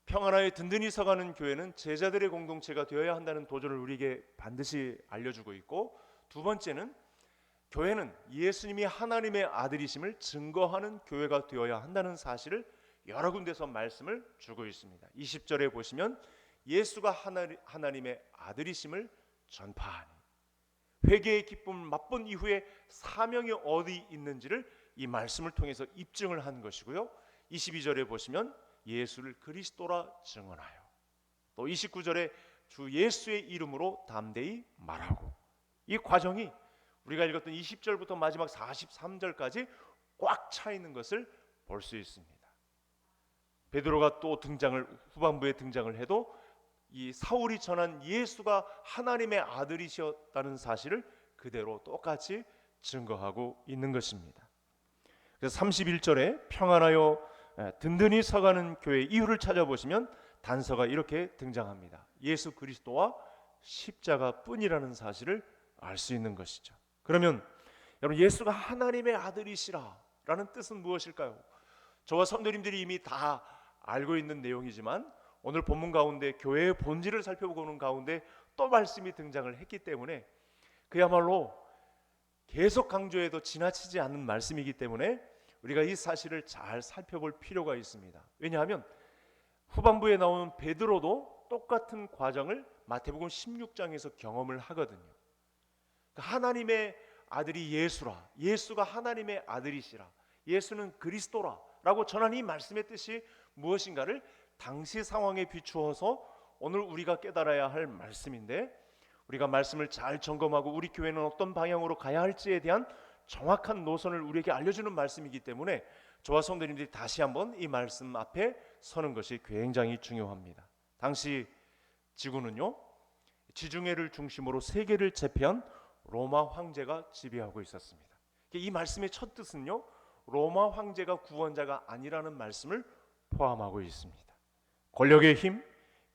평안하에 든든히 서가는 교회는 제자들의 공동체가 되어야 한다는 도전을 우리에게 반드시 알려주고 있고, 두 번째는 교회는 예수님이 하나님의 아들이심을 증거하는 교회가 되어야 한다는 사실을 여러 군데서 말씀을 주고 있습니다. 20절에 보시면 예수가 하나님의 아들이심을 전파하니, 회개의 기쁨을 맛본 이후에 사명이 어디 있는지를 이 말씀을 통해서 입증을 한 것이고요. 22절에 보시면 예수를 그리스도라 증언하여, 또 29절에 주 예수의 이름으로 담대히 말하고, 이 과정이 우리가 읽었던 20절부터 마지막 43절까지 꽉 차 있는 것을 볼 수 있습니다. 베드로가 또 후반부에 등장을 해도 이 사울이 전한 예수가 하나님의 아들이셨다는 사실을 그대로 똑같이 증거하고 있는 것입니다. 그래서 31절에 평안하여 든든히 서가는 교회의 이유를 찾아보시면 단서가 이렇게 등장합니다. 예수 그리스도와 십자가뿐이라는 사실을 알 수 있는 것이죠. 그러면 여러분, 예수가 하나님의 아들이시라라는 뜻은 무엇일까요? 저와 성도님들이 이미 다 알고 있는 내용이지만 오늘 본문 가운데 교회의 본질을 살펴보는 가운데 또 말씀이 등장을 했기 때문에 그야말로 계속 강조해도 지나치지 않는 말씀이기 때문에 우리가 이 사실을 잘 살펴볼 필요가 있습니다. 왜냐하면 후반부에 나오는 베드로도 똑같은 과정을 마태복음 16장에서 경험을 하거든요. 하나님의 아들이 예수라, 예수가 하나님의 아들이시라, 예수는 그리스도라 라고 전한 이 말씀의 뜻이 무엇인가를 당시 상황에 비추어서 오늘 우리가 깨달아야 할 말씀인데, 우리가 말씀을 잘 점검하고 우리 교회는 어떤 방향으로 가야 할지에 대한 정확한 노선을 우리에게 알려주는 말씀이기 때문에 저와 성도님들이 다시 한번 이 말씀 앞에 서는 것이 굉장히 중요합니다. 당시 지구는요, 지중해를 중심으로 세계를 제패한 로마 황제가 지배하고 있었습니다. 이 말씀의 첫 뜻은요, 로마 황제가 구원자가 아니라는 말씀을 포함하고 있습니다. 권력의 힘,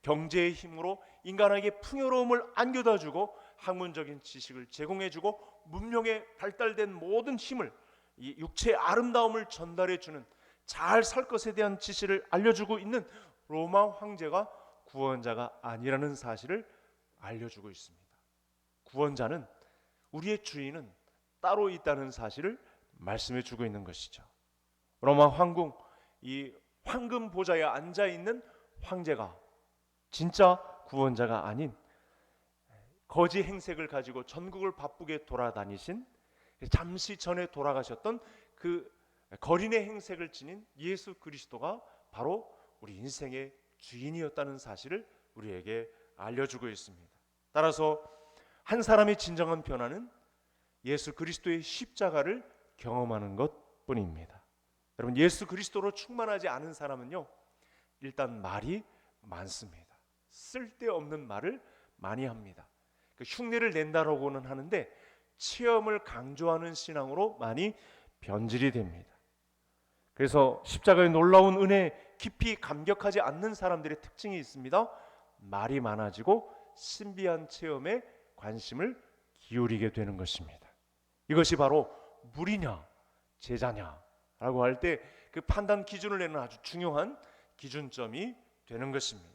경제의 힘으로 인간에게 풍요로움을 안겨다주고 학문적인 지식을 제공해주고 문명에 발달된 모든 힘을, 이 육체의 아름다움을 전달해주는, 잘 살 것에 대한 지시를 알려주고 있는 로마 황제가 구원자가 아니라는 사실을 알려주고 있습니다. 구원자는, 우리의 주인은 따로 있다는 사실을 말씀해 주고 있는 것이죠. 로마 황궁 이 황금 보좌에 앉아 있는 황제가 진짜 구원자가 아닌 거지 행색을 가지고 전국을 바쁘게 돌아다니신, 잠시 전에 돌아가셨던 그 거린의 행색을 지닌 예수 그리스도가 바로 우리 인생의 주인이었다는 사실을 우리에게 알려주고 있습니다. 따라서 한 사람의 진정한 변화는 예수 그리스도의 십자가를 경험하는 것뿐입니다. 여러분, 예수 그리스도로 충만하지 않은 사람은요, 일단 말이 많습니다. 쓸데없는 말을 많이 합니다. 그 흉내를 낸다라고는 하는데 체험을 강조하는 신앙으로 많이 변질이 됩니다. 그래서 십자가의 놀라운 은혜에 깊이 감격하지 않는 사람들의 특징이 있습니다. 말이 많아지고 신비한 체험에 관심을 기울이게 되는 것입니다. 이것이 바로 무리냐 제자냐라고 할 때 그 판단 기준을 내는 아주 중요한 기준점이 되는 것입니다.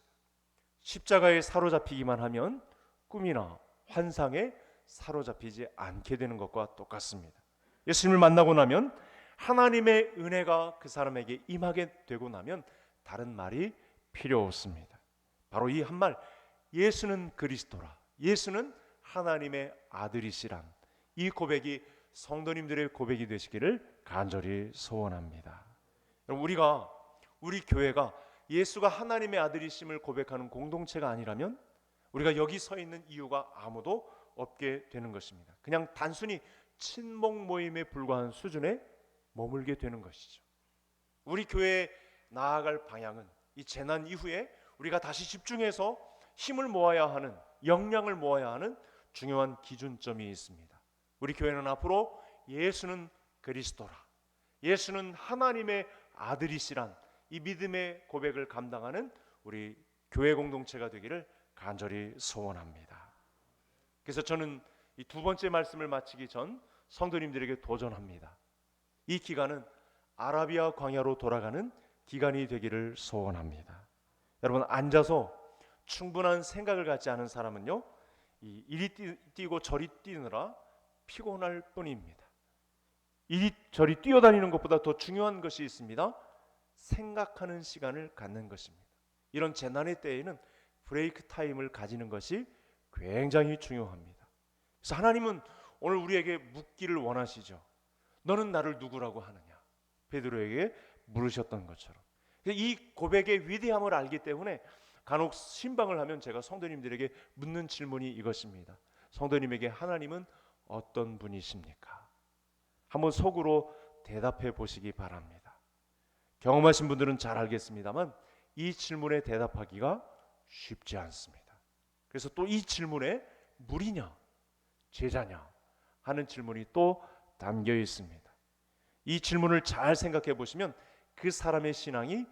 십자가에 사로잡히기만 하면 꿈이나 환상에 사로잡히지 않게 되는 것과 똑같습니다. 예수님을 만나고 나면, 하나님의 은혜가 그 사람에게 임하게 되고 나면 다른 말이 필요 없습니다. 바로 이 한 말, 예수는 그리스도라, 예수는 하나님의 아들이시란, 이 고백이 성도님들의 고백이 되시기를 간절히 소원합니다. 우리 교회가 예수가 하나님의 아들이심을 고백하는 공동체가 아니라면 우리가 여기 서 있는 이유가 아무도 없게 되는 것입니다. 그냥 단순히 친목 모임에 불과한 수준에 머물게 되는 것이죠. 우리 교회에 나아갈 방향은 이 재난 이후에 우리가 다시 집중해서 힘을 모아야 하는, 역량을 모아야 하는 중요한 기준점이 있습니다. 우리 교회는 앞으로 예수는 그리스도라, 예수는 하나님의 아들이시란 이 믿음의 고백을 감당하는 우리 교회 공동체가 되기를 간절히 소원합니다. 그래서 저는 이 두 번째 말씀을 마치기 전 성도님들에게 도전합니다. 이 기간은 아라비아 광야로 돌아가는 기간이 되기를 소원합니다. 여러분, 앉아서 충분한 생각을 갖지 않은 사람은요, 이리 뛰고 저리 뛰느라 피곤할 뿐입니다. 이리저리 뛰어다니는 것보다 더 중요한 것이 있습니다. 생각하는 시간을 갖는 것입니다. 이런 재난의 때에는 브레이크 타임을 가지는 것이 굉장히 중요합니다. 그래서 하나님은 오늘 우리에게 묻기를 원하시죠. 너는 나를 누구라고 하느냐? 베드로에게 물으셨던 것처럼. 이 고백의 위대함을 알기 때문에 간혹 신방을 하면 제가 성도님들에게 묻는 질문이 이것입니다. 성도님에게 하나님은 어떤 분이십니까? 한번 속으로 대답해 보시기 바랍니다. 경험하신 분들은 잘 알겠습니다만 이 질문에 대답하기가 쉽지 않습니다. 그래서 또 이 질문에 무리냐 제자냐 하는 질문이 또 담겨 있습니다. 이 질문을 잘 생각해 보시면 그 사람의 신앙이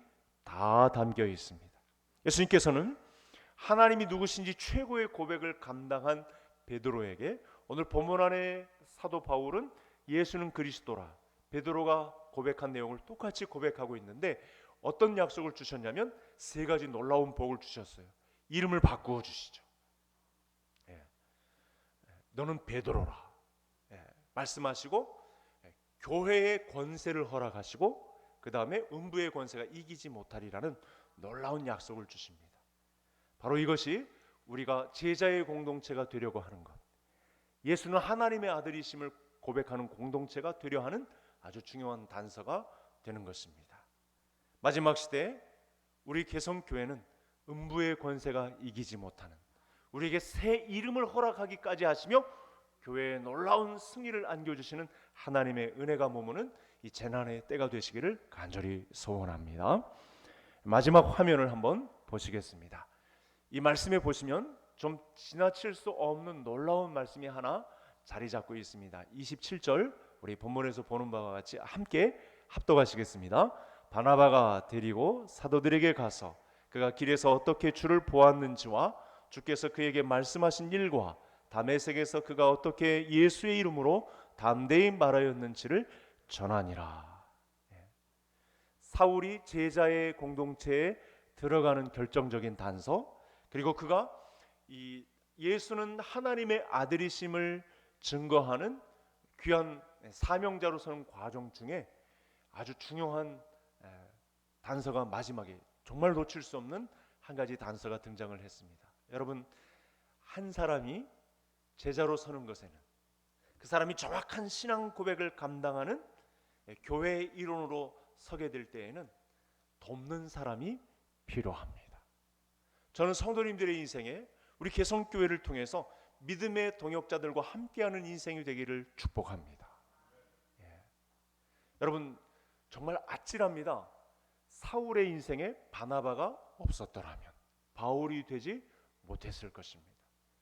다 담겨 있습니다. 예수님께서는 하나님이 누구신지 최고의 고백을 감당한 베드로에게, 오늘 본문 안에 사도 바울은 예수는 그리스도라, 베드로가 고백한 내용을 똑같이 고백하고 있는데 어떤 약속을 주셨냐면 세 가지 놀라운 복을 주셨어요. 이름을 바꾸어 주시죠. 너는 베드로라 말씀하시고, 교회의 권세를 허락하시고, 그 다음에 음부의 권세가 이기지 못하리라는 놀라운 약속을 주십니다. 바로 이것이 우리가 제자의 공동체가 되려고 하는 것, 예수는 하나님의 아들이심을 고백하는 공동체가 되려 하는 아주 중요한 단서가 되는 것입니다. 마지막 시대에 우리 개성교회는 음부의 권세가 이기지 못하는, 우리에게 새 이름을 허락하기까지 하시며 교회에 놀라운 승리를 안겨주시는 하나님의 은혜가 머무는 이 재난의 때가 되시기를 간절히 소원합니다. 마지막 화면을 한번 보시겠습니다. 이 말씀에 보시면 좀 지나칠 수 없는 놀라운 말씀이 하나 자리 잡고 있습니다. 27절 우리 본문에서 보는 바와 같이 함께 합독하시겠습니다. 바나바가 데리고 사도들에게 가서 그가 길에서 어떻게 주를 보았는지와 주께서 그에게 말씀하신 일과 다메섹에서 그가 어떻게 예수의 이름으로 담대히 말하였는지를 전하니라. 사울이 제자의 공동체에 들어가는 결정적인 단서, 그리고 그가 이 예수는 하나님의 아들이심을 증거하는 귀한 사명자로 서는 과정 중에 아주 중요한 단서가 마지막에 정말 놓칠 수 없는 한 가지 단서가 등장을 했습니다. 여러분, 한 사람이 제자로 서는 것에는 그 사람이 정확한 신앙 고백을 감당하는 교회의 일원으로 서게 될 때에는 돕는 사람이 필요합니다. 저는 성도님들의 인생에 우리 개성교회를 통해서 믿음의 동역자들과 함께하는 인생이 되기를 축복합니다. 여러분, 정말 아찔합니다. 사울의 인생에 바나바가 없었더라면 바울이 되지 못했을 것입니다.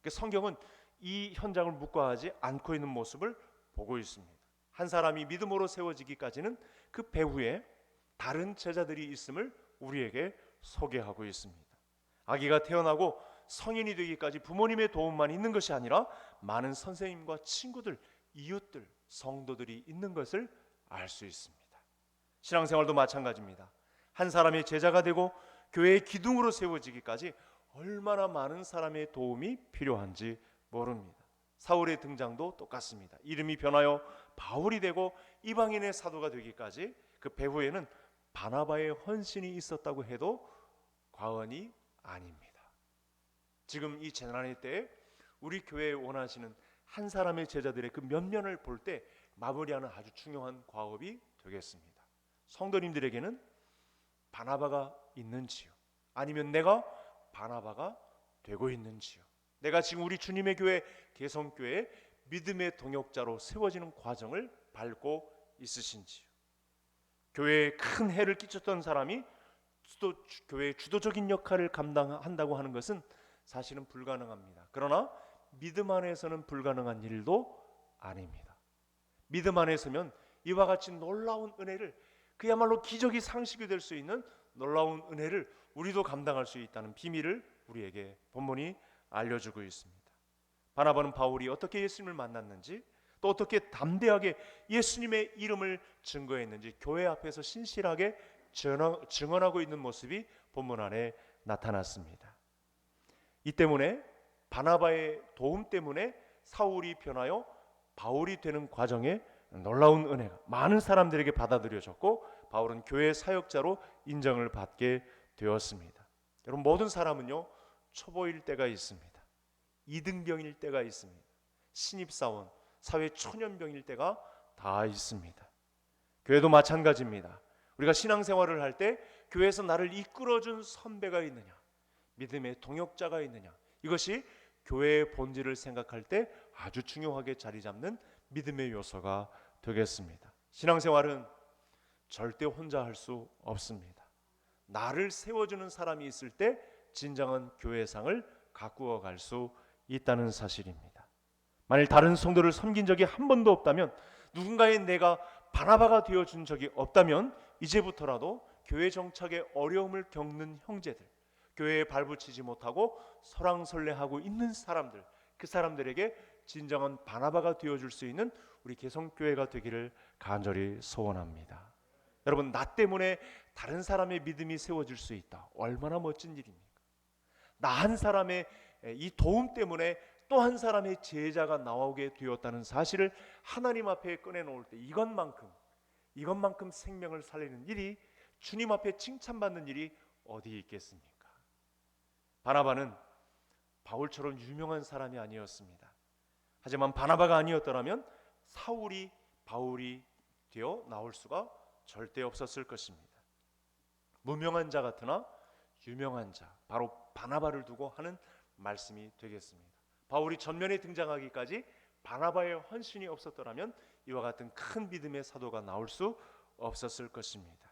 성경은 이 현장을 묵과하지 않고 있는 모습을 보고 있습니다. 한 사람이 믿음으로 세워지기까지는 그 배후에 다른 제자들이 있음을 우리에게 소개하고 있습니다. 아기가 태어나고 성인이 되기까지 부모님의 도움만 있는 것이 아니라 많은 선생님과 친구들, 이웃들, 성도들이 있는 것을 알 수 있습니다. 신앙생활도 마찬가지입니다. 한 사람의 제자가 되고 교회의 기둥으로 세워지기까지 얼마나 많은 사람의 도움이 필요한지 모릅니다. 사울의 등장도 똑같습니다. 이름이 변하여 바울이 되고 이방인의 사도가 되기까지 그 배후에는 바나바의 헌신이 있었다고 해도 과언이 아닙니다. 지금 이 재난의 때에 우리 교회에 원하시는 한 사람의 제자들의 그 면면을 볼 때 마무리하는 아주 중요한 과업이 되겠습니다. 성도님들에게는 바나바가 있는지요? 아니면 내가 바나바가 되고 있는지요? 내가 지금 우리 주님의 교회 개성교회에 믿음의 동역자로 세워지는 과정을 밟고 있으신지요? 교회에 큰 해를 끼쳤던 사람이 교회의 주도적인 역할을 감당한다고 하는 것은 사실은 불가능합니다. 그러나 믿음 안에서는 불가능한 일도 아닙니다. 믿음 안에 서면 이와 같이 놀라운 은혜를, 그야말로 기적이 상식이 될 수 있는 놀라운 은혜를 우리도 감당할 수 있다는 비밀을 우리에게 본문이 알려주고 있습니다. 바나바는 바울이 어떻게 예수님을 만났는지, 또 어떻게 담대하게 예수님의 이름을 증거했는지 교회 앞에서 신실하게 증언하고 있는 모습이 본문 안에 나타났습니다. 이 때문에 바나바의 도움 때문에 사울이 변하여 바울이 되는 과정에 놀라운 은혜가 많은 사람들에게 받아들여졌고 바울은 교회 사역자로 인정을 받게 되었습니다. 여러분, 모든 사람은요 초보일 때가 있습니다. 이등병일 때가 있습니다. 신입사원, 사회 초년병일 때가 다 있습니다. 교회도 마찬가지입니다. 우리가 신앙생활을 할 때 교회에서 나를 이끌어준 선배가 있느냐, 믿음의 동역자가 있느냐, 이것이 교회의 본질을 생각할 때 아주 중요하게 자리 잡는 믿음의 요소가 되겠습니다. 신앙생활은 절대 혼자 할 수 없습니다. 나를 세워주는 사람이 있을 때 진정한 교회상을 가꾸어 갈 수 있다는 사실입니다. 만일 다른 성도를 섬긴 적이 한 번도 없다면, 누군가의 내가 바나바가 되어준 적이 없다면 이제부터라도 교회 정착에 어려움을 겪는 형제들, 교회에 발붙이지 못하고 설왕설래하고 있는 사람들, 그 사람들에게 진정한 바나바가 되어줄 수 있는 우리 개성교회가 되기를 간절히 소원합니다. 여러분, 나 때문에 다른 사람의 믿음이 세워질 수 있다. 얼마나 멋진 일입니까? 나 한 사람의 이 도움 때문에 또 한 사람의 제자가 나오게 되었다는 사실을 하나님 앞에 꺼내놓을 때 이것만큼 생명을 살리는 일이, 주님 앞에 칭찬받는 일이 어디 있겠습니까? 바나바는 바울처럼 유명한 사람이 아니었습니다. 하지만 바나바가 아니었더라면 사울이 바울이 되어 나올 수가 절대 없었을 것입니다. 무명한 자 같으나 유명한 자, 바로 바나바를 두고 하는 말씀이 되겠습니다. 바울이 전면에 등장하기까지 바나바의 헌신이 없었더라면 이와 같은 큰 믿음의 사도가 나올 수 없었을 것입니다.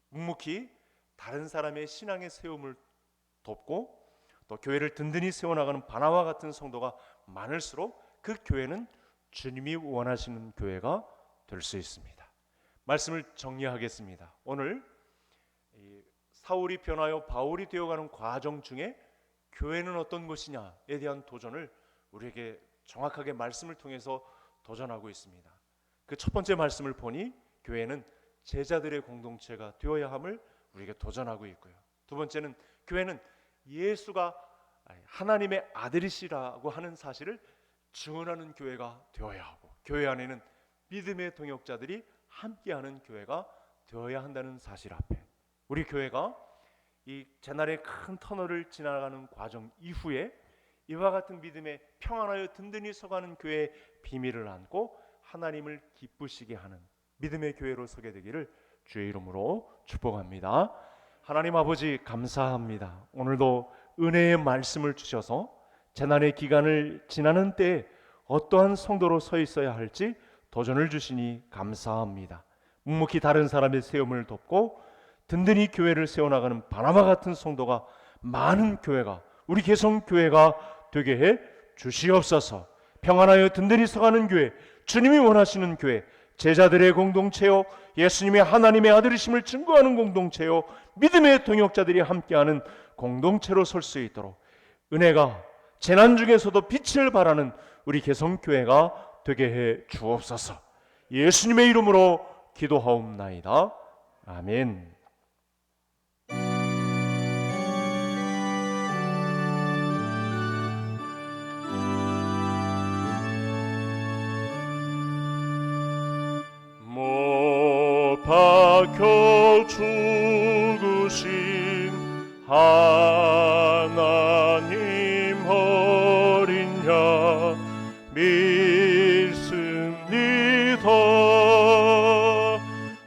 묵묵히 다른 사람의 신앙의 세움을 돕고 또 교회를 든든히 세워나가는 바나바 같은 성도가 많을수록 그 교회는 주님이 원하시는 교회가 될 수 있습니다. 말씀을 정리하겠습니다. 오늘 사울이 변하여 바울이 되어가는 과정 중에 교회는 어떤 것이냐에 대한 도전을 우리에게 정확하게 말씀을 통해서 도전하고 있습니다. 그 첫 번째 말씀을 보니 교회는 제자들의 공동체가 되어야 함을 우리에게 도전하고 있고요. 두 번째는 교회는 예수가 하나님의 아들이시라고 하는 사실을 증언하는 교회가 되어야 하고, 교회 안에는 믿음의 동역자들이 함께하는 교회가 되어야 한다는 사실 앞에, 우리 교회가 이 재난의 큰 터널을 지나가는 과정 이후에 이와 같은 믿음에 평안하여 든든히 서가는 교회의 비밀을 안고 하나님을 기쁘시게 하는 믿음의 교회로 서게 되기를 주의 이름으로 축복합니다. 하나님 아버지, 감사합니다. 오늘도 은혜의 말씀을 주셔서 재난의 기간을 지나는 때에 어떠한 성도로 서 있어야 할지 도전을 주시니 감사합니다. 묵묵히 다른 사람의 세움을 돕고 든든히 교회를 세워나가는 바나바 같은 성도가 많은 교회가, 우리 개성교회가 되게 해 주시옵소서. 평안하여 든든히 서가는 교회, 주님이 원하시는 교회, 제자들의 공동체요, 예수님의 하나님의 아들이심을 증거하는 공동체요, 믿음의 동역자들이 함께하는 공동체로 설 수 있도록 은혜가 재난 중에서도 빛을 발하는 우리 개성교회가 되게 해 주옵소서. 예수님의 이름으로 기도하옵나이다. 아멘. 못 박혀 죽으신 하나님 어린 양 믿습니다.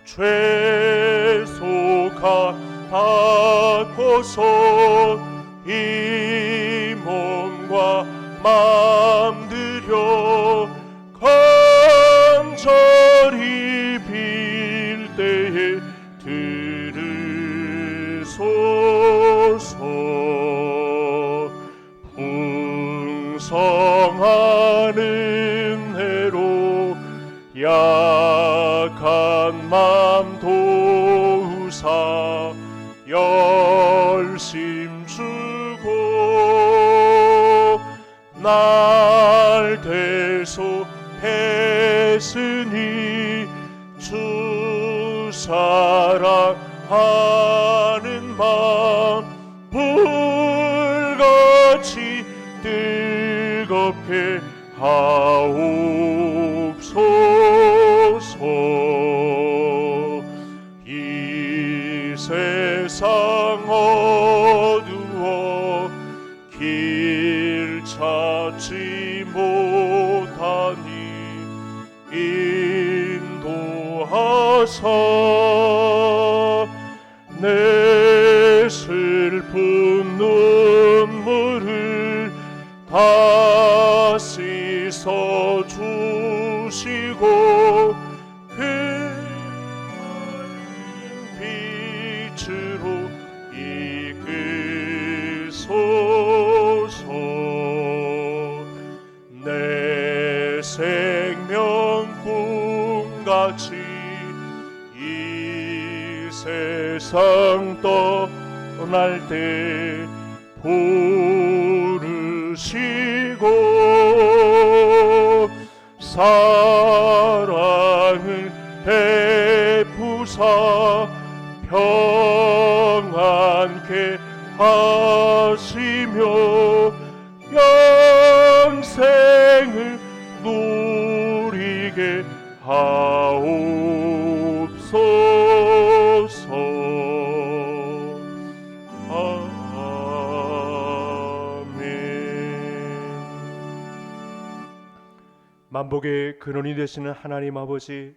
죄속함 받고서 이 몸과 맘 들여 간절히 빌 때에 들으소서. 풍성한 은혜로 약한 맘 도우사 열심 주고 날 대속했으니 주 사랑하는 마음 불같이 뜨겁게 하옵소서. 이 세상 어두워 길 찾지 못하니 인도하사 내 슬픈 눈물을 다 씻어주시고 그 빛으로 이끌소서. 내 생명 꿈같이 이 세상 떠날 때 부르시고 사랑을 베푸사 평안케 하시며 영생을 누리게 하옵소서. 만복의 근원이 되시는 하나님 아버지,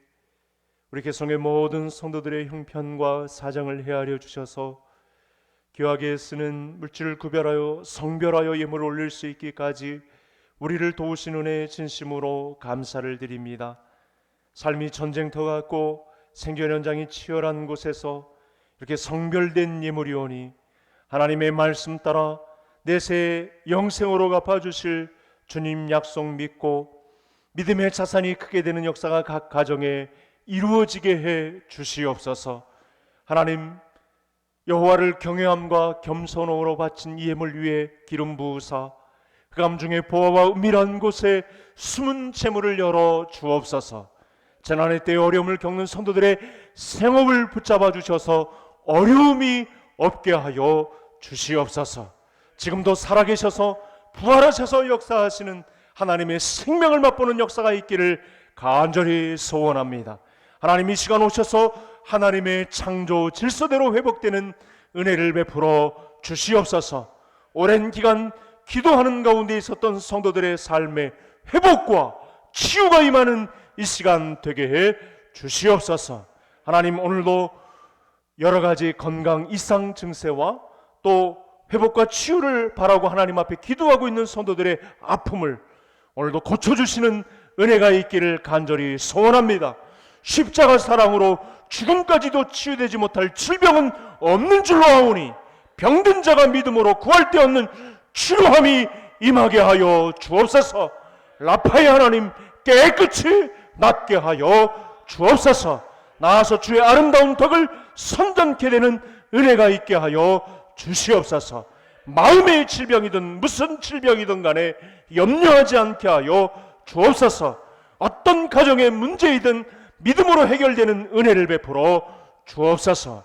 우리 개성의 모든 성도들의 형편과 사정을 헤아려 주셔서 귀하게 쓰는 물질을 구별하여 성별하여 예물을 올릴 수 있기까지 우리를 도우신 은혜에 진심으로 감사를 드립니다. 삶이 전쟁터 같고 생존 현장이 치열한 곳에서 이렇게 성별된 예물이 오니 하나님의 말씀 따라 내세 영생으로 갚아주실 주님 약속 믿고 믿음의 자산이 크게 되는 역사가 각 가정에 이루어지게 해 주시옵소서. 하나님, 여호와를 경외함과 겸손함으로 바친 이 예물 위에 기름 부으사 흑암 중에 보화와 은밀한 곳에 숨은 재물을 열어 주옵소서. 재난의 때에 어려움을 겪는 성도들의 생업을 붙잡아 주셔서 어려움이 없게 하여 주시옵소서. 지금도 살아계셔서 부활하셔서 역사하시는 하나님의 생명을 맛보는 역사가 있기를 간절히 소원합니다. 하나님 이 시간 오셔서 하나님의 창조 질서대로 회복되는 은혜를 베풀어 주시옵소서. 오랜 기간 기도하는 가운데 있었던 성도들의 삶의 회복과 치유가 임하는 이 시간 되게 해 주시옵소서. 하나님 오늘도 여러 가지 건강 이상 증세와 또 회복과 치유를 바라고 하나님 앞에 기도하고 있는 성도들의 아픔을 오늘도 고쳐주시는 은혜가 있기를 간절히 소원합니다. 십자가 사랑으로 죽음까지도 치유되지 못할 질병은 없는 줄로 아오니 병든 자가 믿음으로 구할 데 없는 치료함이 임하게 하여 주옵소서. 라파의 하나님 깨끗이 낫게 하여 주옵소서. 나아서 주의 아름다운 덕을 선전케 되는 은혜가 있게 하여 주시옵소서. 마음의 질병이든 무슨 질병이든 간에 염려하지 않게 하여 주옵소서. 어떤 가정의 문제이든 믿음으로 해결되는 은혜를 베풀어 주옵소서.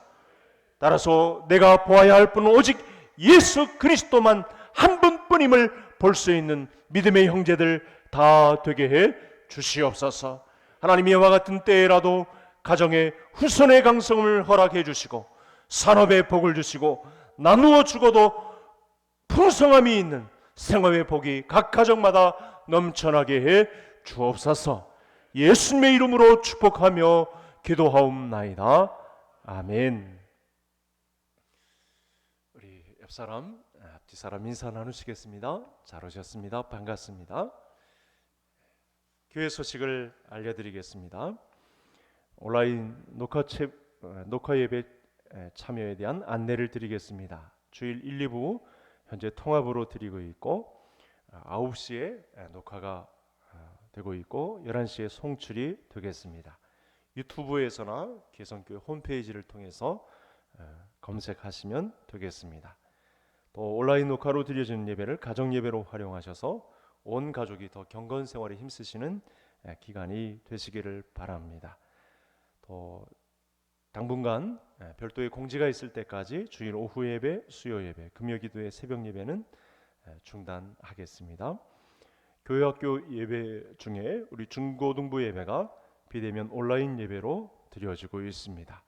따라서 내가 보아야 할 분은 오직 예수 그리스도만 한 분뿐임을 볼 수 있는 믿음의 형제들 다 되게 해 주시옵소서. 하나님 이와 같은 때에라도 가정의 후손의 강성을 허락해 주시고 산업의 복을 주시고 나누어 주고도 풍성함이 있는 생업의 복이 각 가정마다 넘쳐나게 해 주옵소서. 예수님의 이름으로 축복하며 기도하옵나이다. 아멘. 우리 옆사람, 앞뒤사람 인사 나누시겠습니다. 잘 오셨습니다. 반갑습니다. 교회 소식을 알려드리겠습니다. 온라인 녹화 예배 참여에 대한 안내를 드리겠습니다. 주일 1, 2부 현재 통합으로 드리고 있고 9시에 녹화가 되고 있고 11시에 송출이 되겠습니다. 유튜브에서나 개성교회 홈페이지를 통해서 검색하시면 되겠습니다. 또 온라인 녹화로 드려지는 예배를 가정예배로 활용하셔서 온 가족이 더 경건 생활에 힘쓰시는 기간이 되시기를 바랍니다. 또 당분간 별도의 공지가 있을 때까지 주일 오후 예배, 수요 예배, 금요기도의 새벽 예배는 중단하겠습니다. 교회학교 예배 중에 우리 중고등부 예배가 비대면 온라인 예배로 드려지고 있습니다.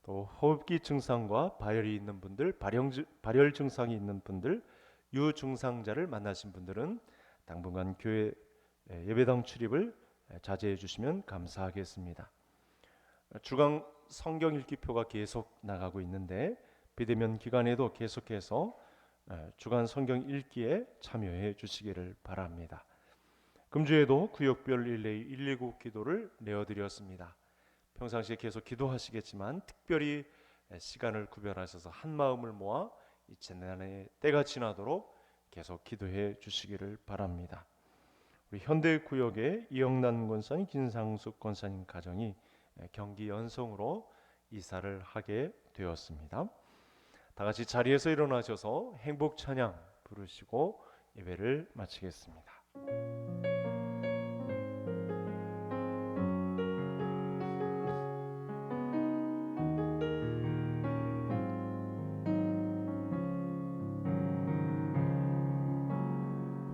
또 호흡기 증상과 발열이 있는 분들, 발열 증상이 있는 분들, 유증상자를 만나신 분들은 당분간 교회 예배당 출입을 자제해 주시면 감사하겠습니다. 주간 성경 읽기표가 계속 나가고 있는데 비대면 기간에도 계속해서 주간 성경 읽기에 참여해 주시기를 바랍니다. 금주에도 구역별 릴레이 119 기도를 내어드렸습니다. 평상시에 계속 기도하시겠지만 특별히 시간을 구별하셔서 한 마음을 모아 이 재난의 때가 지나도록 계속 기도해 주시기를 바랍니다. 우리 현대구역의 이영란 권사님, 김상숙 권사님 가정이 경기 연성으로 이사를 하게 되었습니다. 다 같이 자리에서 일어나셔서 행복 찬양 부르시고 예배를 마치겠습니다.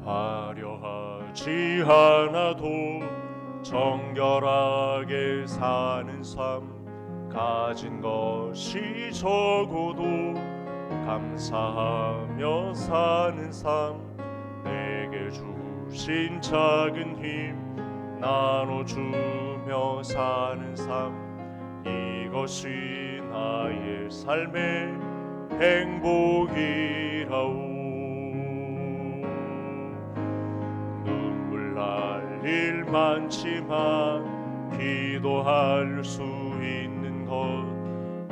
화려하지 않아도 정결하게 사는 삶, 가진 것이 적어도 감사하며 사는 삶, 내게 주신 작은 힘 나눠주며 사는 삶, 이것이 나의 삶의 행복이라오. 눈물 날 일 많지만 기도할 수 있는 것,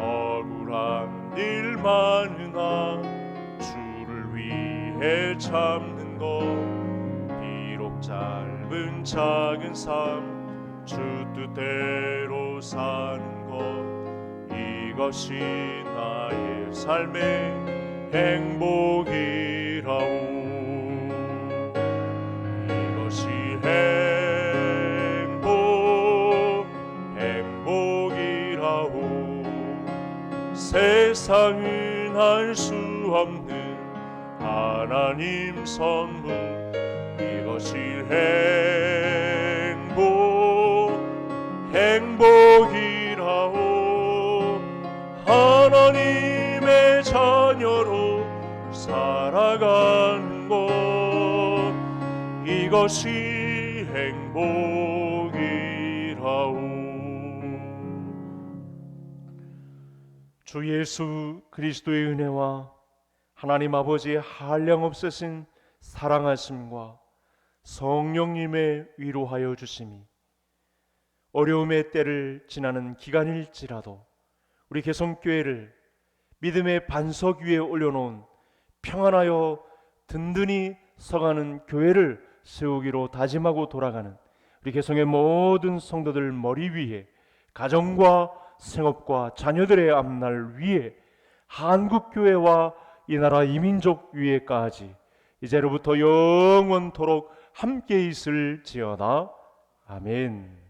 억울한 일 많으나 주를 위해 참는 것, 비록 짧은 작은 삶 주 뜻대로 사는 것, 이것이 나의 삶의 행복이라오. 이것이 행복이라오. 세상은 알 수 없는 하나님 선물, 이것 이것이 행복이라오. 하나님의 자녀로 살아가는 것, 이것이 행복이라오. 주 예수 그리스도의 은혜와 하나님 아버지의 한량없으신 사랑하심과 성령님의 위로하여 주심이 어려움의 때를 지나는 기간일지라도 우리 개성교회를 믿음의 반석 위에 올려놓은 평안하여 든든히 서가는 교회를 세우기로 다짐하고 돌아가는 우리 개성의 모든 성도들 머리 위에, 가정과 생업과 자녀들의 앞날 위에, 한국교회와 이 나라 이민족 위에까지 이제로부터 영원토록 함께 있을지어다. 아멘.